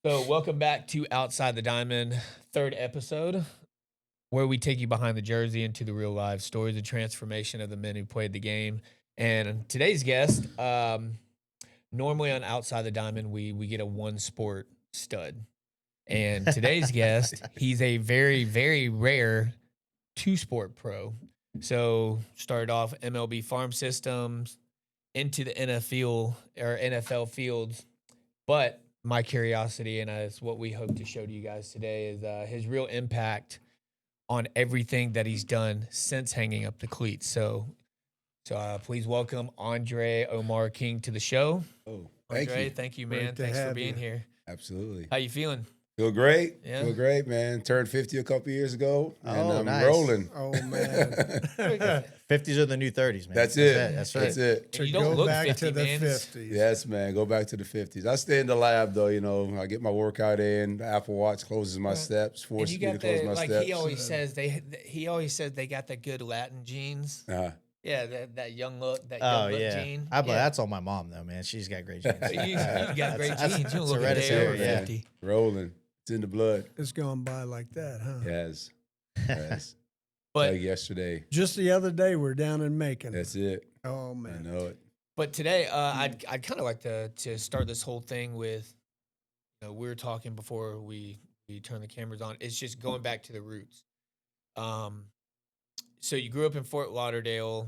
So, welcome back to Outside the Diamond, third episode, where we take you behind the jersey into the real life stories of transformation of the men who played the game. And today's guest, normally on Outside the Diamond, we get a one sport stud. And today's guest, he's a very, very rare two sport pro. So, started off MLB farm systems into the NFL fields, but my curiosity, and it's what we hope to show to you guys today, is his real impact on everything that he's done since hanging up the cleats. So please welcome Andre Omar King to the show. Oh, Andre, thank you, man. Thanks for being here. Absolutely. How you feeling? Feel great. Yeah. Feel great, man. Turned 50 a couple years ago, and I'm nice. rolling. Oh, man. 50s are the new 30s, man. That's it. That's right. That's it. And you don't look back 50, to the man. 50s. Yes, man. Go back to the 50s. I stay in the lab, though. You know, I get my workout in. The Apple Watch closes my steps, And forces you me to got close the my like steps. he always says they got the good Latin genes. Uh-huh. Yeah, that young look, that Oh, young look yeah. gene. But that's on my mom, though, man. She's got great genes. You got great genes. You don't that's look a day over hereditary, yeah. 50. Rolling. It's in the blood. It's gone by like that, huh? Yes. Yes. But like yesterday. Just the other day, we're down in Macon. That's it. Oh, I man. know it. But today, I'd kind of like to start this whole thing with, we were talking before we turned the cameras on. It's just going back to the roots. So you grew up in Fort Lauderdale.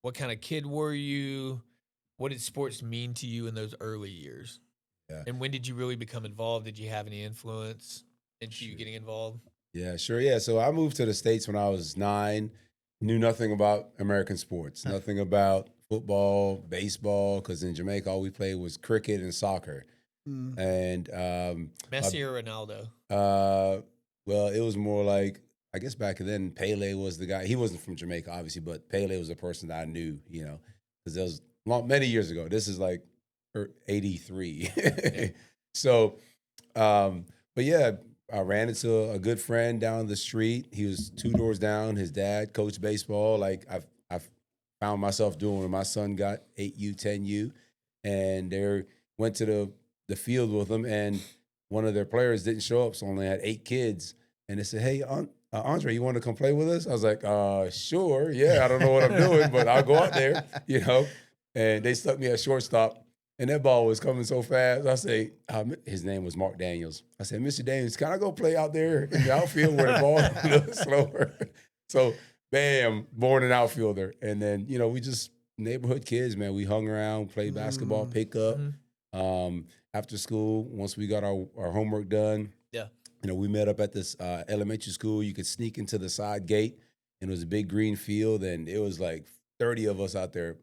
What kind of kid were you? What did sports mean to you in those early years? Yeah. And when did you really become involved? Did you have any influence into you Sure. getting involved? Yeah, sure. Yeah. So I moved to the States when I was 9, knew nothing about American sports, nothing about football, baseball, because in Jamaica, all we played was cricket and soccer. Mm. And, Messi or Ronaldo? well, it was more like, I guess back then, Pele was the guy. He wasn't from Jamaica, obviously, but Pele was the person that I knew, because that was many years ago. This is like 83. So, but yeah, I ran into a good friend down the street. He was 2 doors down. His dad coached baseball. Like I found myself doing when my son got 8U, 10U, and they went to the field with them, and one of their players didn't show up, so only had 8 kids. And they said, "Hey, Andre, you want to come play with us?" I was like, "Sure, yeah. I don't know what I'm doing, but I'll go out there, And they stuck me at shortstop. And that ball was coming so fast. I say, his name was Mark Daniels. I said, "Mr. Daniels, can I go play out there in the outfield where the ball is a little slower?" So, bam, born an outfielder. And then, we just neighborhood kids, man. We hung around, played basketball, pick up. After school, once we got our homework done, Yeah. we met up at this elementary school. You could sneak into the side gate, and it was a big green field, and it was like 30 of us out there,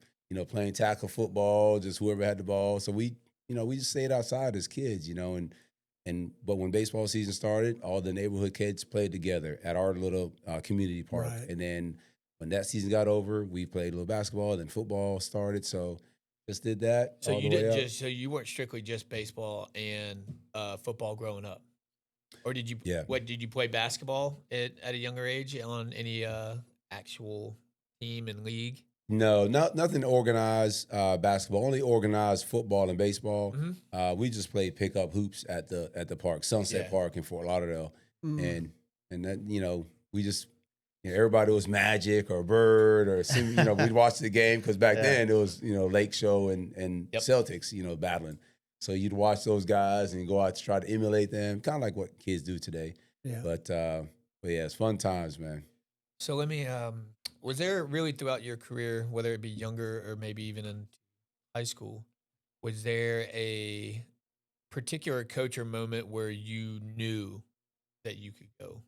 playing tackle football, just whoever had the ball. So we just stayed outside as kids, but when baseball season started, all the neighborhood kids played together at our little community park. Right. And then when that season got over, we played a little basketball, then football started. So just did that. So all you the way didn't up. so you weren't strictly just baseball and football growing up, or did you? Yeah. What did you play basketball at a younger age on any actual team and league? No, nothing organized basketball. Only organized football and baseball. We just played pickup hoops at the park, Sunset Yeah. Park in Fort Lauderdale, Mm. and that we just everybody was Magic or Bird or we'd watch the game because back then it was Lake Show and Yep. Celtics battling. So you'd watch those guys and go out to try to emulate them, kind of like what kids do today. Yeah. But yeah, it's fun times, man. So let me. Was there really throughout your career, whether it be younger or maybe even in high school, was there a particular coach or moment where you knew that you could go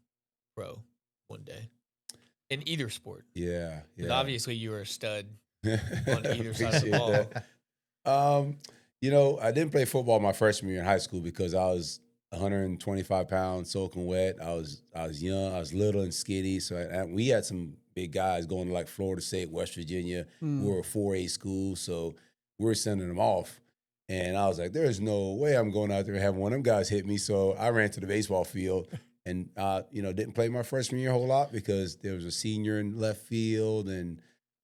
pro one day in either sport? Yeah, 'Cause yeah. obviously you were a stud on either side of the Appreciate ball. that. I didn't play football my freshman year in high school because I was 125 pounds, soaking wet. I was young, I was little and skinny. So we had some big guys going to like Florida State, West Virginia. We were a 4A school, so we're sending them off. And I was like, there's no way I'm going out there and having one of them guys hit me. So I ran to the baseball field and, didn't play my freshman year a whole lot because there was a senior in left field and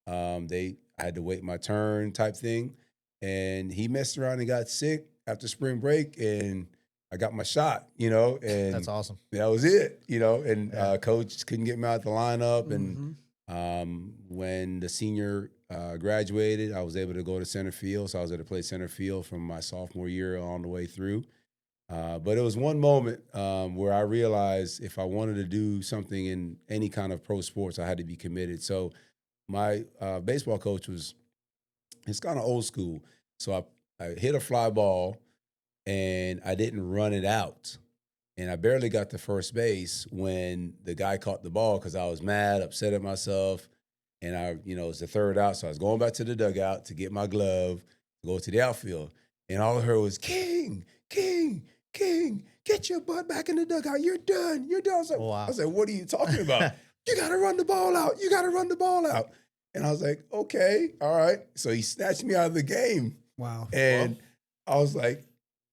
I had to wait my turn type thing. And he messed around and got sick after spring break and I got my shot, and That's awesome. that was it, and Yeah. coach couldn't get me out the lineup. Mhm. And when the senior graduated, I was able to go to center field. So I was able to play center field from my sophomore year on the way through. But it was one moment where I realized if I wanted to do something in any kind of pro sports, I had to be committed. So my baseball coach it's kind of old school. So I hit a fly ball and I didn't run it out. And I barely got to first base when the guy caught the ball because I was mad, upset at myself. And it was the third out. So I was going back to the dugout to get my glove, to go to the outfield. And all I heard was, King, King, King, get your butt back in the dugout. You're done. You're done. Wow. I was like, what are you talking about? You got to run the ball out. You got to run the ball out. And I was like, okay, all right. So he snatched me out of the game. Wow. And I was like,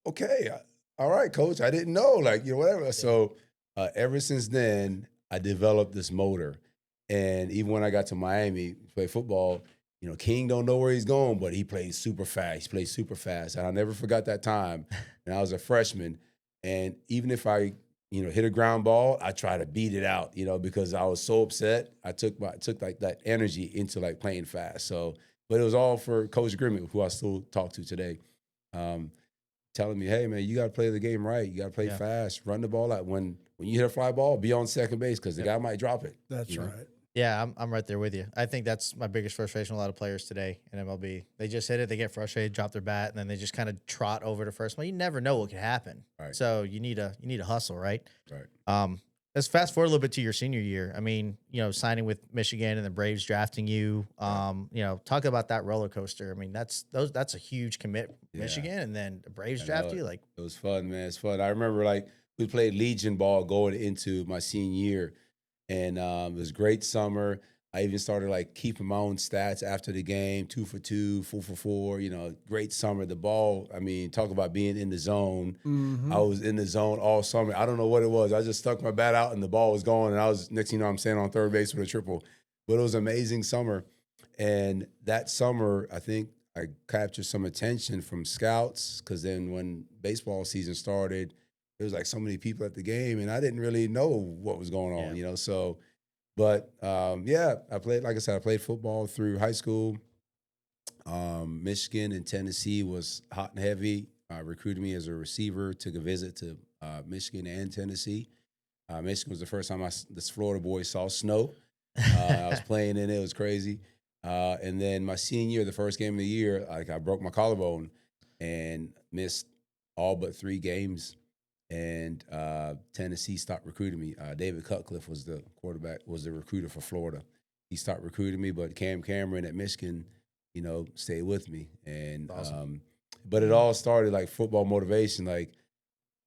okay, all right, coach. I didn't know, whatever. So ever since then, I developed this motor. And even when I got to Miami to play football, King don't know where he's going, but he plays super fast. He plays super fast. And I never forgot that time. And I was a freshman. And even if I, hit a ground ball, I try to beat it out, because I was so upset. I took like that energy into like playing fast. So, but it was all for Coach Grimmett, who I still talk to today. Telling me, hey man, you got to play the game right. You got to play fast, run the ball out. When you hit a fly ball, be on second base because the guy might drop it. That's right. Yeah, I'm right there with you. I think that's my biggest frustration with a lot of players today in MLB. They just hit it, they get frustrated, drop their bat, and then they just kind of trot over to first. Well, you never know what could happen. Right. So you need a hustle, right? Right. Let's fast forward a little bit to your senior year. I mean, signing with Michigan and the Braves drafting you. Talk about that roller coaster. I mean, that's a huge commit. Yeah. Michigan and then the Braves draft you. Like, it was fun, man. It's fun. I remember we played Legion ball going into my senior year, and it was a great summer. I even started keeping my own stats after the game, 2 for 2, 4 for 4. Great summer. The ball. I mean, talk about being in the zone. Mhm. I was in the zone all summer. I don't know what it was. I just stuck my bat out and the ball was gone. And I was next thing you know, I'm standing on third base with a triple. But it was an amazing summer. And that summer, I think I captured some attention from scouts because then when baseball season started, there was so many people at the game, and I didn't really know what was going on, So, but I played. Like I said, I played football through high school. Michigan and Tennessee was hot and heavy. Recruited me as a receiver, took a visit to Michigan and Tennessee. Michigan was the first time this Florida boy saw snow. I was playing in it. It was crazy. And then my senior year, the first game of the year, I broke my collarbone and missed all but 3 games. And Tennessee stopped recruiting me. David Cutcliffe was the quarterback, was the recruiter for Florida. He stopped recruiting me, but Cam Cameron at Michigan, stayed with me. And awesome. but it all started like football motivation.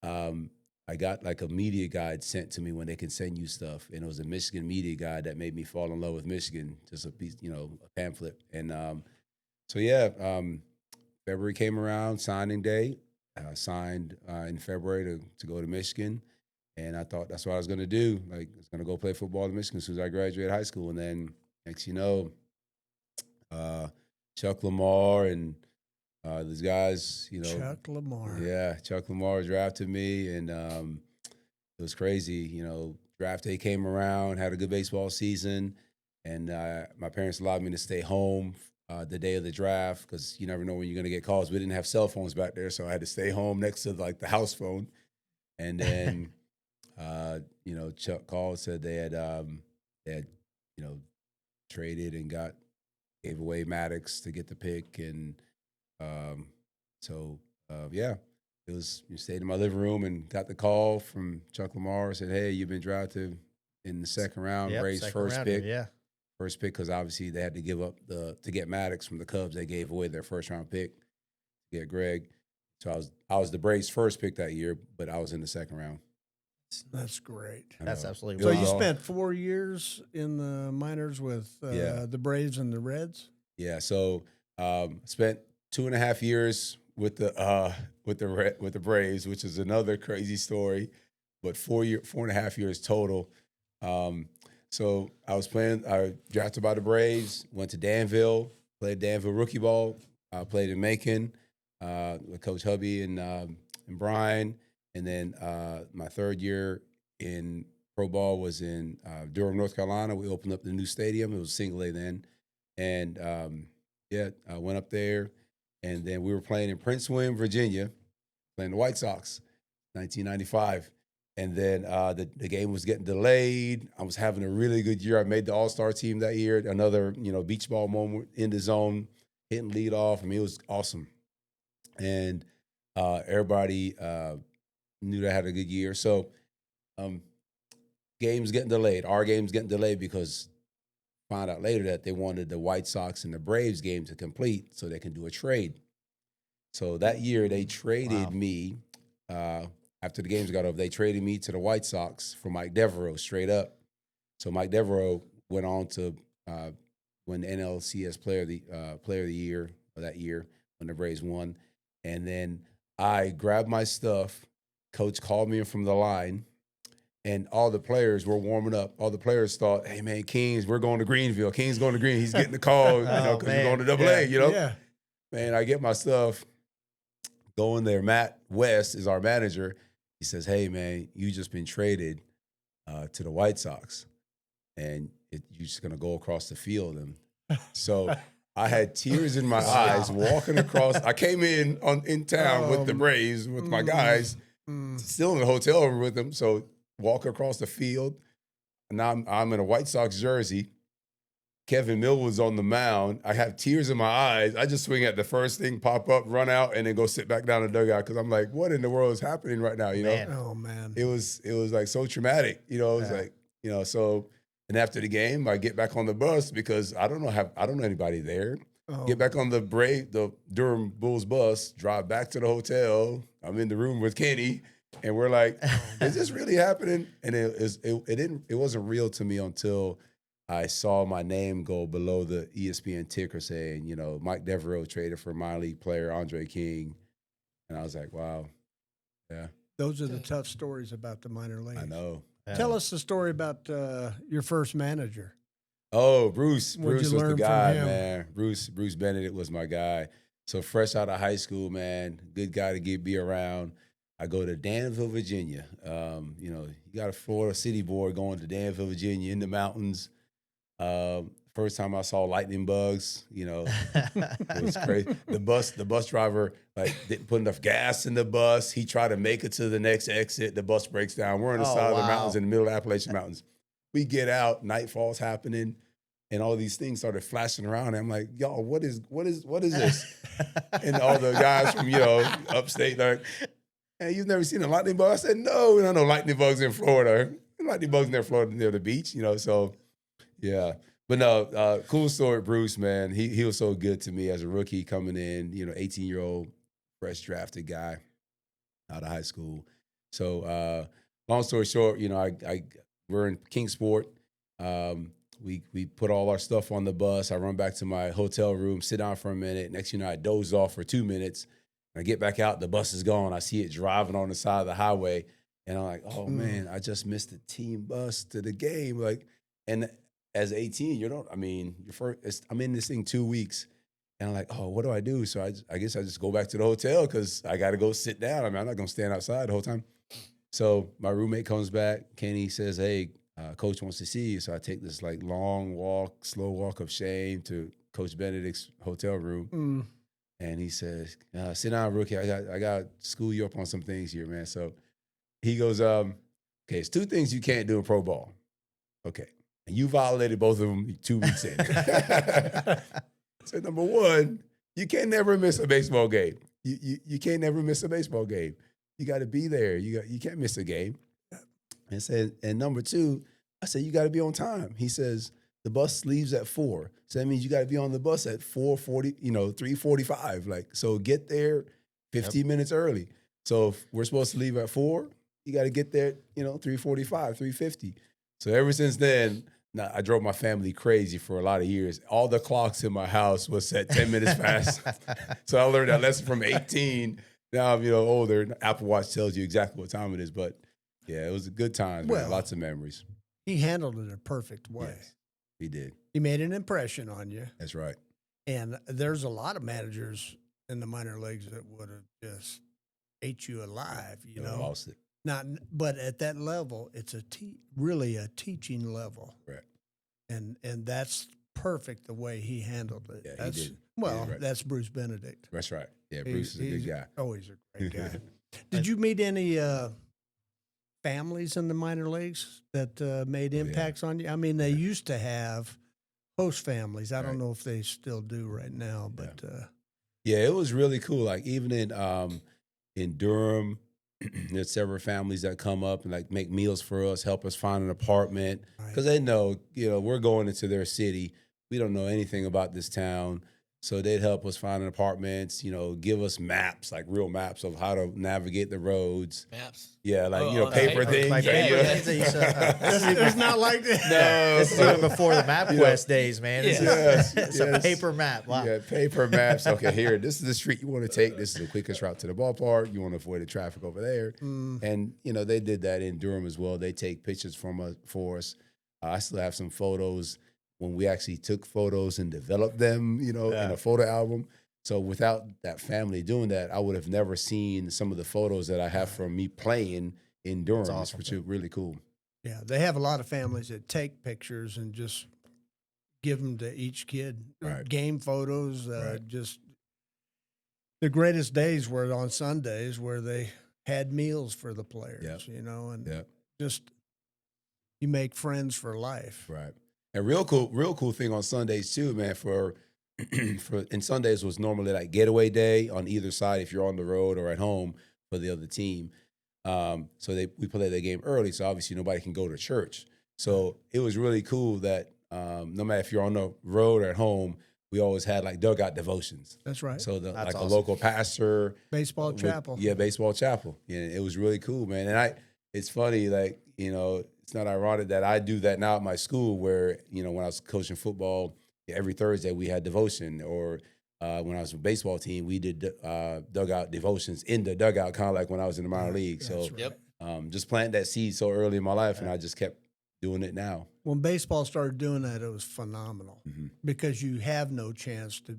I got a media guide sent to me when they can send you stuff, and it was a Michigan media guide that made me fall in love with Michigan. Just a piece, a pamphlet. And February came around, signing day. I signed in February to go to Michigan, and I thought that's what I was going to do. I was going to go play football in Michigan as soon as I graduated high school. And then next Chuck Lamar and these guys, Chuck Lamar. Yeah, Chuck Lamar drafted me, and it was crazy. Draft day came around, had a good baseball season, and my parents allowed me to stay home the day of the draft because you never know when you're going to get calls. We didn't have cell phones back there, so I had to stay home next to the house phone. And then, Chuck called, said they had traded and gave away Maddox to get the pick, and it was. You stayed in my living room and got the call from Chuck Lamar. Said, "Hey, you've been drafted in the second round. Braves first pick. First pick because obviously they had to give up to get Maddox from the Cubs. They gave away their first round pick to get Greg. So I was the Braves' first pick that year, but I was in the second round. That's great. That's absolutely. So Wow. you spent 4 years in the minors with the Braves and the Reds? Yeah. So spent 2.5 years with the Braves, which is another crazy story, but 4.5 years total. Um, so I drafted by the Braves, went to Danville, played Danville rookie ball, played in Macon with Coach Hubby and Brian, and then my third year in pro ball was in Durham, North Carolina. We opened up the new stadium. It was single A then, and yeah, I went up there, and then we were playing in Prince William, Virginia, playing the White Sox, 1995. And then the game was getting delayed. I was having a really good year. I made the All-Star team that year. Another, beach ball moment in the zone, hitting lead off. I mean, it was awesome. And everybody knew that I had a good year. So um, games getting delayed. Our games getting delayed because found out later that they wanted the White Sox and the Braves game to complete so they can do a trade. So that year they traded me after the games got over. They traded me to the White Sox for Mike Devereaux straight up. So Mike Devereaux went on to win the NLCS Player of the Year that year when the Braves won. And then I grabbed my stuff. Coach called me in from the line, and all the players were warming up. All the players thought, "Hey man, Kings, we're going to Greenville. Kings going to Green. He's getting the call, because we're going to Double A. Yeah. Man, I get my stuff." Going there, Matt West is our manager. He says, "Hey, man, you just been traded to the White Sox, and you're just going to go across the field." And so I had tears in my eyes walking across. I came in town with the Braves, with my guys, still in the hotel room with them. So walk across the field. Now I'm in a White Sox jersey. Kevin Millwood's on the mound. I have tears in my eyes. I just swing at the first thing, pop up, run out, and then go sit back down in the dugout because I'm like, what in the world is happening right now? Man. Oh man. It was like so traumatic. It was like, so. And after the game, I get back on the bus because I don't know anybody there. Oh. Get back on the Durham Bulls bus, drive back to the hotel. I'm in the room with Kenny, and we're like, is this really happening? And it wasn't real to me until I saw my name go below the ESPN ticker saying, Mike Devereaux traded for minor league player Andre King. And I was like, wow. Yeah. Those are the tough stories about the minor leagues. I know. Tell us the story about your first manager. Oh, Bruce. What'd Bruce you was the learn from guy, him? man. Bruce Benedict was my guy. So fresh out of high school, man, good guy to be around. I go to Danville, Virginia. You got a Florida city boy going to Danville, Virginia in the mountains. First time I saw lightning bugs, it was crazy. The bus driver didn't put enough gas in the bus. He tried to make it to the next exit. The bus breaks down. We're on the side of the mountains in the middle of the Appalachian Mountains. We get out, nightfall's happening, and all these things started flashing around. And I'm like, y'all, what is this? And all the guys from upstate like, hey, you've never seen a lightning bug? I said, no, we don't know lightning bugs in Florida. Lightning bugs near Florida near the beach, so. Yeah. But no, cool story, Bruce, man. He was so good to me as a rookie coming in, 18-year-old, fresh drafted guy out of high school. So long story short, we're in Kingsport. We put all our stuff on the bus. I run back to my hotel room, sit down for a minute. Next I doze off for 2 minutes. I get back out, the bus is gone. I see it driving on the side of the highway. And I'm like, oh, man, I just missed the team bus to the game. And as 18, I'm in this thing 2 weeks, and I'm like, oh, what do I do? So I guess I just go back to the hotel because I got to go sit down. I'm not going to stand outside the whole time. So my roommate comes back. Kenny says, hey, Coach wants to see you. So I take this long walk, slow walk of shame to Coach Benedict's hotel room. And he says, sit down, rookie. I got to school you up on some things here, man. So he goes, okay, it's 2 things you can't do in pro ball. Okay. And you violated both of them 2 weeks in. So number 1, you can't never miss a baseball game. You can't never miss a baseball game. You got to be there. You can't miss a game. And number 2, I said, you got to be on time. He says, the bus leaves at 4. So that means you got to be on the bus at 4:40, 3:45. So get there 15 minutes early. So if we're supposed to leave at 4, you got to get there, 3:45, 3:50. So ever since then, Now, I drove my family crazy for a lot of years. All the clocks in my house was set 10 minutes past. So I learned that lesson from 18. Now I'm, older. Apple Watch tells you exactly what time it is. But yeah, it was a good time, man. Well, Lots of memories. He handled it a perfect way. Yes, he did. He made an impression on you. That's right. And there's a lot of managers in the minor leagues that would have just ate you alive, you know. Lost it. But at that level, it's really a teaching level. Right. And that's perfect the way he handled it. Yeah, That's, he did. Well, Right. That's Bruce Benedict. That's right. Yeah, Bruce is a good guy. Always a great guy. Did you meet any families in the minor leagues that made impacts on you? I mean, they used to have host families. I don't know if they still do right now, but yeah, it was really cool. Like even in Durham, there's several families that come up and like make meals for us, help us find an apartment because they know, we're going into their city. We don't know anything about this town. So they'd help us find an apartments, give us maps, like real maps of how to navigate the roads. Maps. Yeah, like, on paper things. Like Yeah, paper yeah. things that you said. it's not like that. No. This is even before the MapQuest days, man. This Yes, it's a yes. paper map. Wow. Yeah, paper maps. Okay, here, this is the street you want to take. This is the quickest route to the ballpark. You want to avoid the traffic over there. And, they did that in Durham as well. They take pictures for us. I still have some photos when we actually took photos and developed them, in a photo album. So without that family doing that, I would have never seen some of the photos that I have from me playing in Durham, awesome, which is really cool. Yeah, they have a lot of families that take pictures and just give them to each kid. Right. Game photos, Right. just the greatest days were on Sundays where they had meals for the players, and just you make friends for life. Right. And real cool thing on Sundays too, man, and Sundays was normally like getaway day on either side if you're on the road or at home for the other team. So we play the game early, so obviously nobody can go to church. So it was really cool that no matter if you're on the road or at home, we always had like dugout devotions. That's right. So That's like awesome. a local pastor, Baseball chapel. baseball chapel. Yeah, it was really cool, man. And it's funny, like it's not ironic that I do that now at my school, where when I was coaching football, every Thursday we had devotion, or when I was with baseball team, we did dugout devotions in the dugout, kind of like when I was in the minor league. So just planted that seed so early in my life, and I just kept doing it now. When baseball started doing that, it was phenomenal because you have no chance to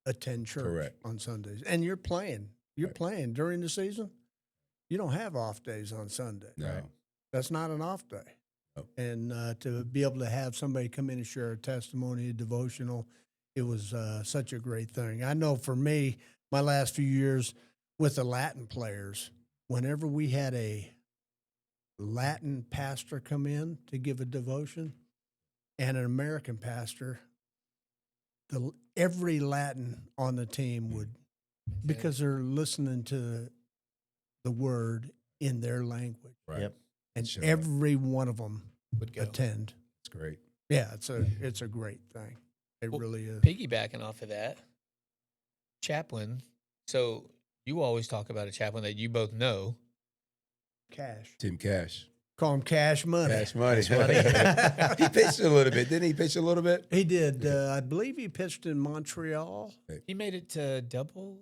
attend church on Sundays, and you're playing. You're playing during the season. You don't have off days on Sunday. No. That's not an off day. Nope. And to be able to have somebody come in and share a testimony, a devotional, it was such a great thing. I know for me, my last few years with the Latin players, whenever we had a Latin pastor come in to give a devotion and an American pastor, every Latin on the team would, because they're listening to the word in their language. Right. Yep. And Sure. every one of them Would go. attend. It's great. Yeah, it's a great thing. It Well, really is. Piggybacking off of that, chaplain. So you always talk about a chaplain that you both know. Cash. Tim Cash. Call him Cash Money. Cash money. Cash money. He pitched a little bit. Didn't he pitch a little bit? He did. I believe he pitched in Montreal. He made it to double.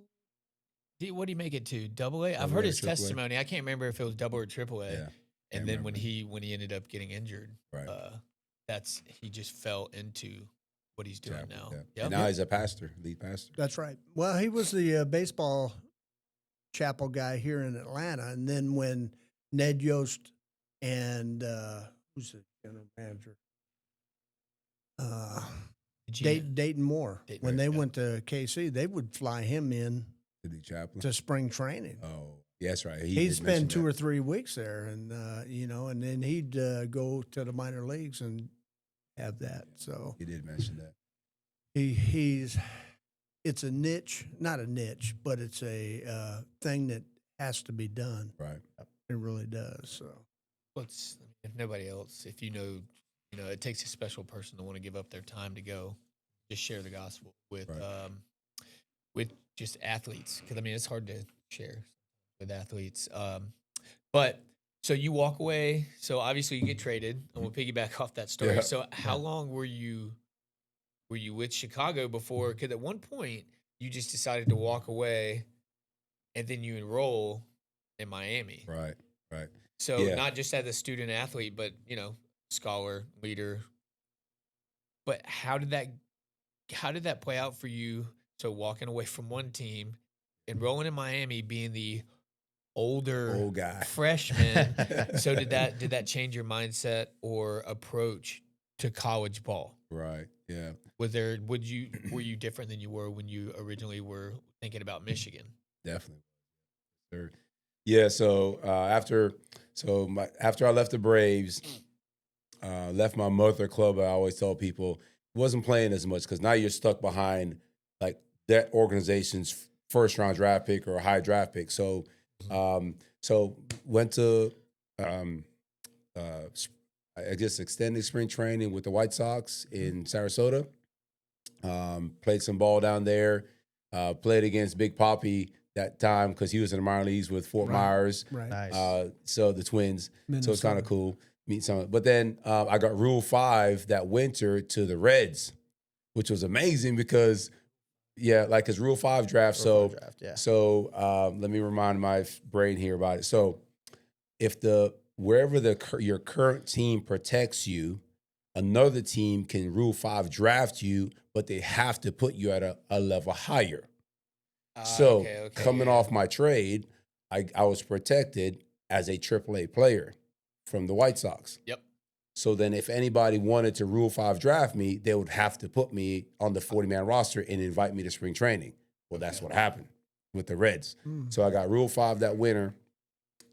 What did he make it to? Double A? I've Double heard A, his triple A. testimony. I can't remember if it was double or triple A. Yeah. And I then when remember. he ended up getting injured, Right. he just fell into what he's doing Chapel, now. yeah. Yep. And now he's a pastor, lead pastor. That's right. Well, he was the baseball chapel guy here in Atlanta. And then when Ned Yost and who's the general manager? Dayton Moore. Dayton When Moore, they yeah. went to KC, they would fly him in The lead chaplain. to spring training. Oh, yeah, that's right. He'd spend 2 or 3 weeks there, and and then he'd go to the minor leagues and have that. So He did mention that. it's a niche, not a niche, but it's a thing that has to be done. Right. It really does. So If nobody else, if it takes a special person to want to give up their time to go, just share the gospel with just athletes. Because it's hard to share with athletes. But So you walk away. So obviously you get traded, and we'll piggyback off that story. Yeah. So how long were you with Chicago before? Because at one point you just decided to walk away, and then you enroll in Miami. Right. Right. So Yeah. not just as a student athlete, but scholar, leader. But how did that play out for you? So walking away from one team, enrolling in Miami, being the older Old guy. freshman. So did that change your mindset or approach to college ball? Right. Yeah. Were you different than you were when you originally were thinking about Michigan? Definitely. Sure. Yeah. So after I left the Braves, left my mother club. I always tell people wasn't playing as much because now you're stuck behind like that organization's first round draft pick or a high draft pick. So, Mhm. so went to I guess extended spring training with the White Sox in Sarasota. Played some ball down there. Played against Big Poppy that time because he was in the minor leagues with Fort Right. Myers. Right. Nice. So the Twins. So it's kind Minnesota. of cool meet some. But then I got Rule 5 that winter to the Reds, which was amazing because like his Rule 5 draft. Rule 5 So draft, yeah. so let me remind my brain here about it. So if wherever your current team protects you, another team can Rule 5 draft you, but they have to put you at a level higher. So Okay, coming yeah. off my trade, I was protected as a AAA player from the White Sox. Yep. So then if anybody wanted to Rule 5 draft me, they would have to put me on the 40-man roster and invite me to spring training. Well, that's Okay. what happened with the Reds. Mm. So I got Rule 5 that winter.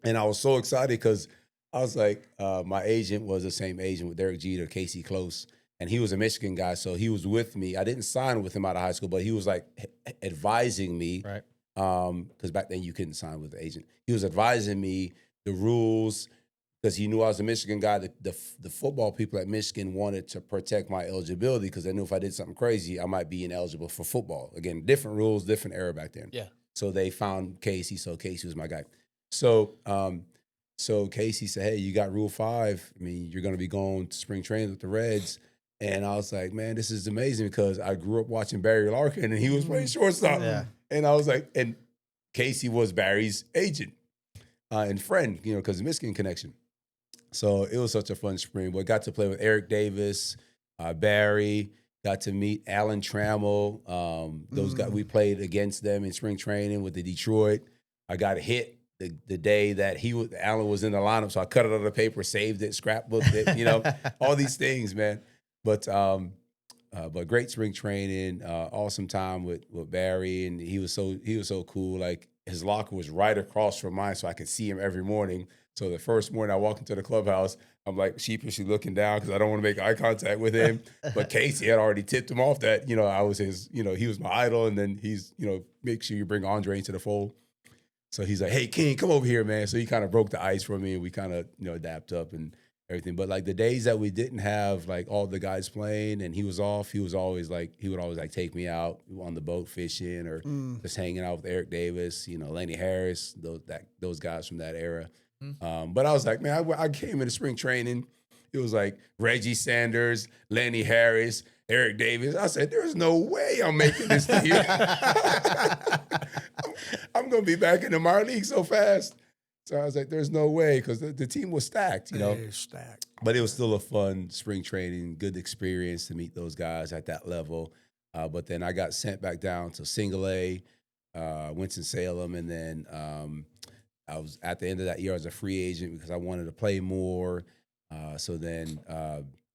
And I was so excited because I was like, my agent was the same agent with Derek Jeter, Casey Close, and he was a Michigan guy. So he was with me. I didn't sign with him out of high school, but he was like advising me. Right. Because back then you couldn't sign with the agent. He was advising me the rules because he knew I was a Michigan guy. The football people at Michigan wanted to protect my eligibility because they knew if I did something crazy, I might be ineligible for football. Again, different rules, different era back then. Yeah. So they found Casey. So Casey was my guy. So Casey said, "Hey, you got Rule 5. I mean, you're going to be going to spring training with the Reds." And I was like, "Man, this is amazing," because I grew up watching Barry Larkin, and he was playing shortstop. Yeah. And I was like, and Casey was Barry's agent and friend, because of the Michigan connection. So it was such a fun spring. But got to play with Eric Davis, Barry. Got to meet Alan Trammell. Those guys, we played against them in spring training with the Detroit. I got a hit the day that Alan was in the lineup, so I cut it on the paper, saved it, scrapbooked it. All these things, man. But great spring training, awesome time with Barry, and he was so cool. Like his locker was right across from mine, so I could see him every morning. So the first morning I walk into the clubhouse, I'm like sheepishly looking down because I don't want to make eye contact with him. But Casey had already tipped him off that I was his, he was my idol, and then he's make sure you bring Andre into the fold. So he's like, "Hey, King, come over here, man." So he kind of broke the ice for me, and we kind of adapt up and everything. But like the days that we didn't have like all the guys playing and he was off, he would always like take me out on the boat fishing or just hanging out with Eric Davis, Laney Harris, those guys from that era. But I was like, man, I came into spring training. It was like Reggie Sanders, Laney Harris, Eric Davis. I said, there's no way I'm making this team. I'm going to be back in the minor league so fast. So I was like, there's no way because the team was stacked, They're stacked. But it was still a fun spring training, good experience to meet those guys at that level. But then I got sent back down to Single A, Winston-Salem, and then I was at the end of that year as a free agent because I wanted to play more. So then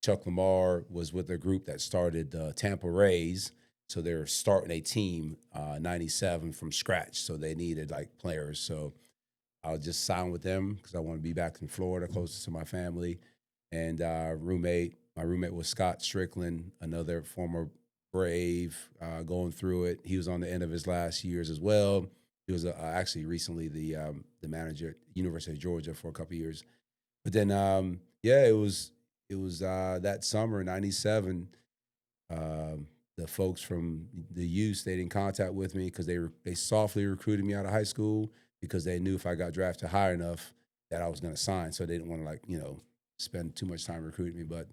Chuck Lamar was with a group that started the Tampa Rays. So they were starting a team, 97 from scratch. So they needed like players. So I'll just sign with them because I want to be back in Florida, closest to my family. And my roommate was Scott Strickland, another former Brave, going through it. He was on the end of his last years as well. He was actually recently the manager at University of Georgia for a couple of years. But then, it was that summer, '97. The folks from the U stayed in contact with me because they softly recruited me out of high school because they knew if I got drafted high enough, that I was going to sign, so they didn't want to spend too much time recruiting me. But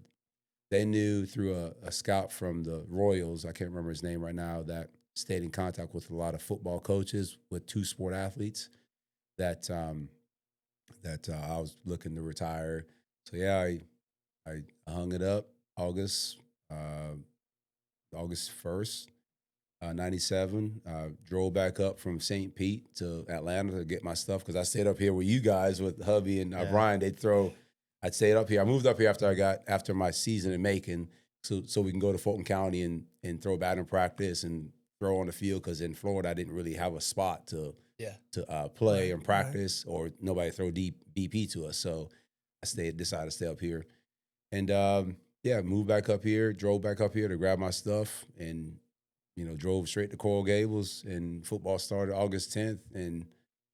they knew through a scout from the Royals, I can't remember his name right now, that stayed in contact with a lot of football coaches with two sport athletes that I was looking to retire. So yeah, I hung it up uh, August 1st, 97. Drove back up from St. Pete to Atlanta to get my stuff because I stayed up here with you guys with hubby and Brian. I'd stayed up here. I moved up here after my season in Macon, so we can go to Fulton County and throw batting practice and throw on the field because in Florida I didn't really have a spot to play and practice or nobody throw BP to us. So decided to stay up here. And moved back up here, drove back up here to grab my stuff and, drove straight to Coral Gables and football started August 10th. And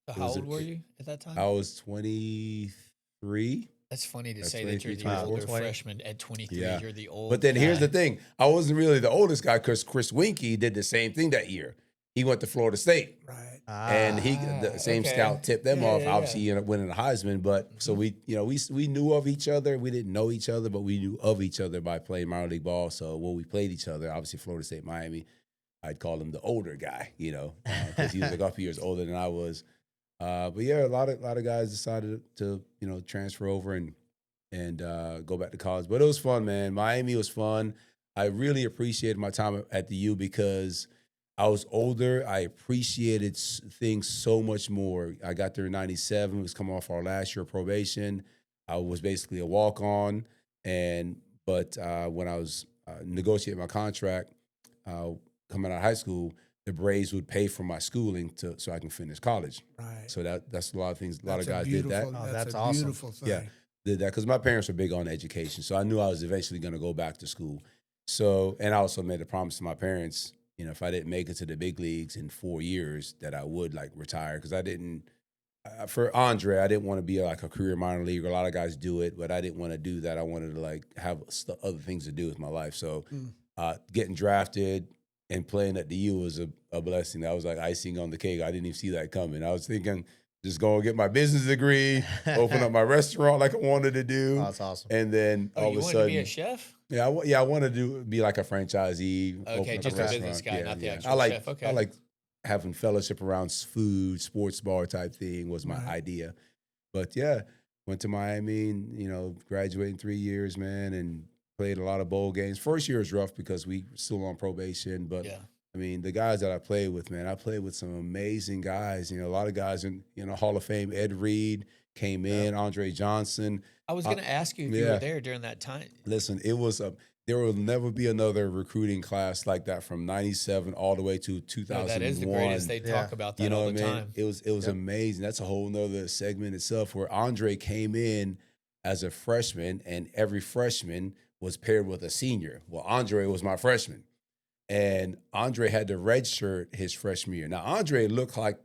So how old were you at that time? I was 23. That's funny to That's say that you're 23, the older 20. freshman at 23. Yeah. You're the old But then here's guy. the thing. I wasn't really the oldest guy because Chris Winkie did the same thing that year. He went to Florida State. Right. And the same okay. scout tipped them off. Yeah. Obviously, he ended up winning the Heisman. But so we knew of each other. We didn't know each other, but we knew of each other by playing minor league ball. So when we played each other, obviously Florida State, Miami, I'd call him the older guy, because he was a couple years older than I was. But yeah, a lot of guys decided to transfer over and go back to college. But it was fun, man. Miami was fun. I really appreciated my time at the U because I was older. I appreciated things so much more. I got there in 97. It was coming off our last year of probation. I was basically a walk-on. But when I was negotiating my contract, coming out of high school, the Braves would pay for my schooling so I can finish college. Right. So that's a lot of things. A lot of That's guys did that. Oh, That's that's a awesome. beautiful thing. Yeah. Did that because my parents were big on education. So I knew I was eventually going to go back to school. So, and I also made a promise to my parents, if I didn't make it to the big leagues in 4 years, that I would retire because I didn't. For Andre, I didn't want to be a career minor leaguer. A lot of guys do it, but I didn't want to do that. I wanted to have other things to do with my life. So, getting drafted and playing at the U was a blessing. That was like icing on the cake. I didn't even see that coming. I was thinking just go get my business degree, open up my restaurant like I wanted to do. Oh, that's awesome. And then all you of a wanted sudden, to be a chef? yeah, I wanted to be like a franchisee. Okay, open up just a business restaurant. guy, not the actual I like, chef. Okay. I like having fellowship around food, sports bar type thing was my idea. But yeah, went to Miami and, graduated in 3 years, man, and played a lot of bowl games. First year was rough because we were still on probation. But, I mean, the guys that I played with, man, I played with some amazing guys. A lot of guys in Hall of Fame. Ed Reed came in, Andre Johnson. I was going to ask you if you were there during that time. Listen, it was there will never be another recruiting class like that from 97 all the way to 2001. No, that is the greatest. They talk about that all the time. It was amazing. That's a whole nother segment itself where Andre came in as a freshman and every freshman was paired with a senior. Well, Andre was my freshman. And Andre had to redshirt his freshman year. Now, Andre looked like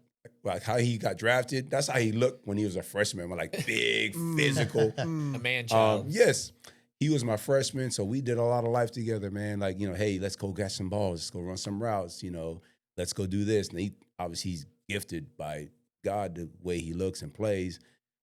how he got drafted. That's how he looked when he was a freshman, big, physical. A man child. Yes. He was my freshman, so we did a lot of life together, man. Hey, let's go catch some balls. Let's go run some routes. Let's go do this. And he's gifted by God the way he looks and plays.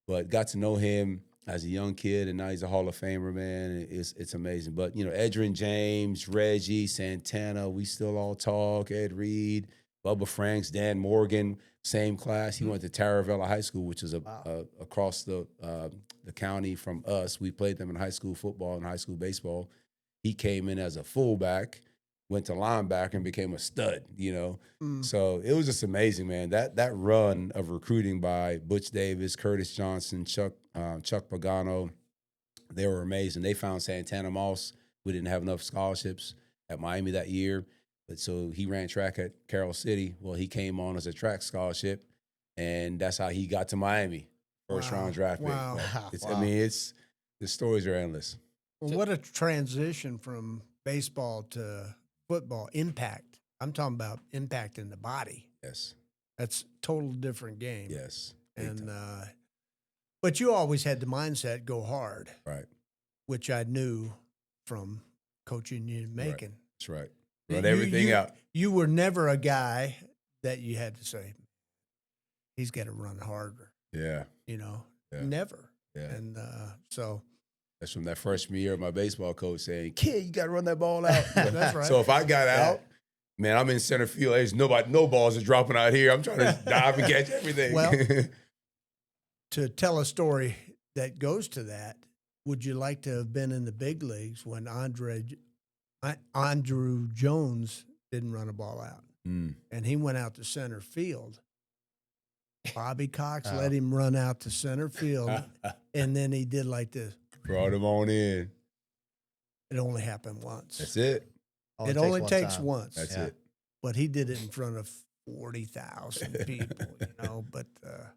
But got to know him as a young kid, and now he's a Hall of Famer, man. It's amazing. But, Edgerrin James, Reggie, Santana, we still all talk. Ed Reed, Bubba Franks, Dan Morgan, same class. He went to Taravella High School, which is across the county from us. We played them in high school football and high school baseball. He came in as a fullback, went to linebacker, and became a stud, So it was just amazing, man. That run of recruiting by Butch Davis, Curtis Johnson, Chuck Pagano, they were amazing. They found Santana Moss. We didn't have enough scholarships at Miami that year. But so he ran track at Carroll City. Well, he came on as a track scholarship, and that's how he got to Miami. First round draft pick. Wow. I mean, the stories are endless. Well, what a transition from baseball to football. Impact. I'm talking about impact in the body. Yes. That's a total different game. Yes. And but you always had the mindset go hard, Right. which I knew from coaching you in Macon. That's right. Run everything out. You were never a guy that you had to say, he's got to run harder. Yeah. Yeah. never. Yeah. And so That's from that freshman year of my baseball coach saying, "Kid, you got to run that ball out." That's right. So if I got out, man, I'm in center field. There's no balls are dropping out here. I'm trying to dive and catch everything. Well, to tell a story that goes to that, would you like to have been in the big leagues when Andrew Jones didn't run a ball out? Mm. And he went out to center field. Bobby Cox Oh. let him run out to center field, and then he did like this. Brought him on in. It only happened once. That's it. It only takes time. once. That's Yeah. it. But he did it in front of 40,000 people,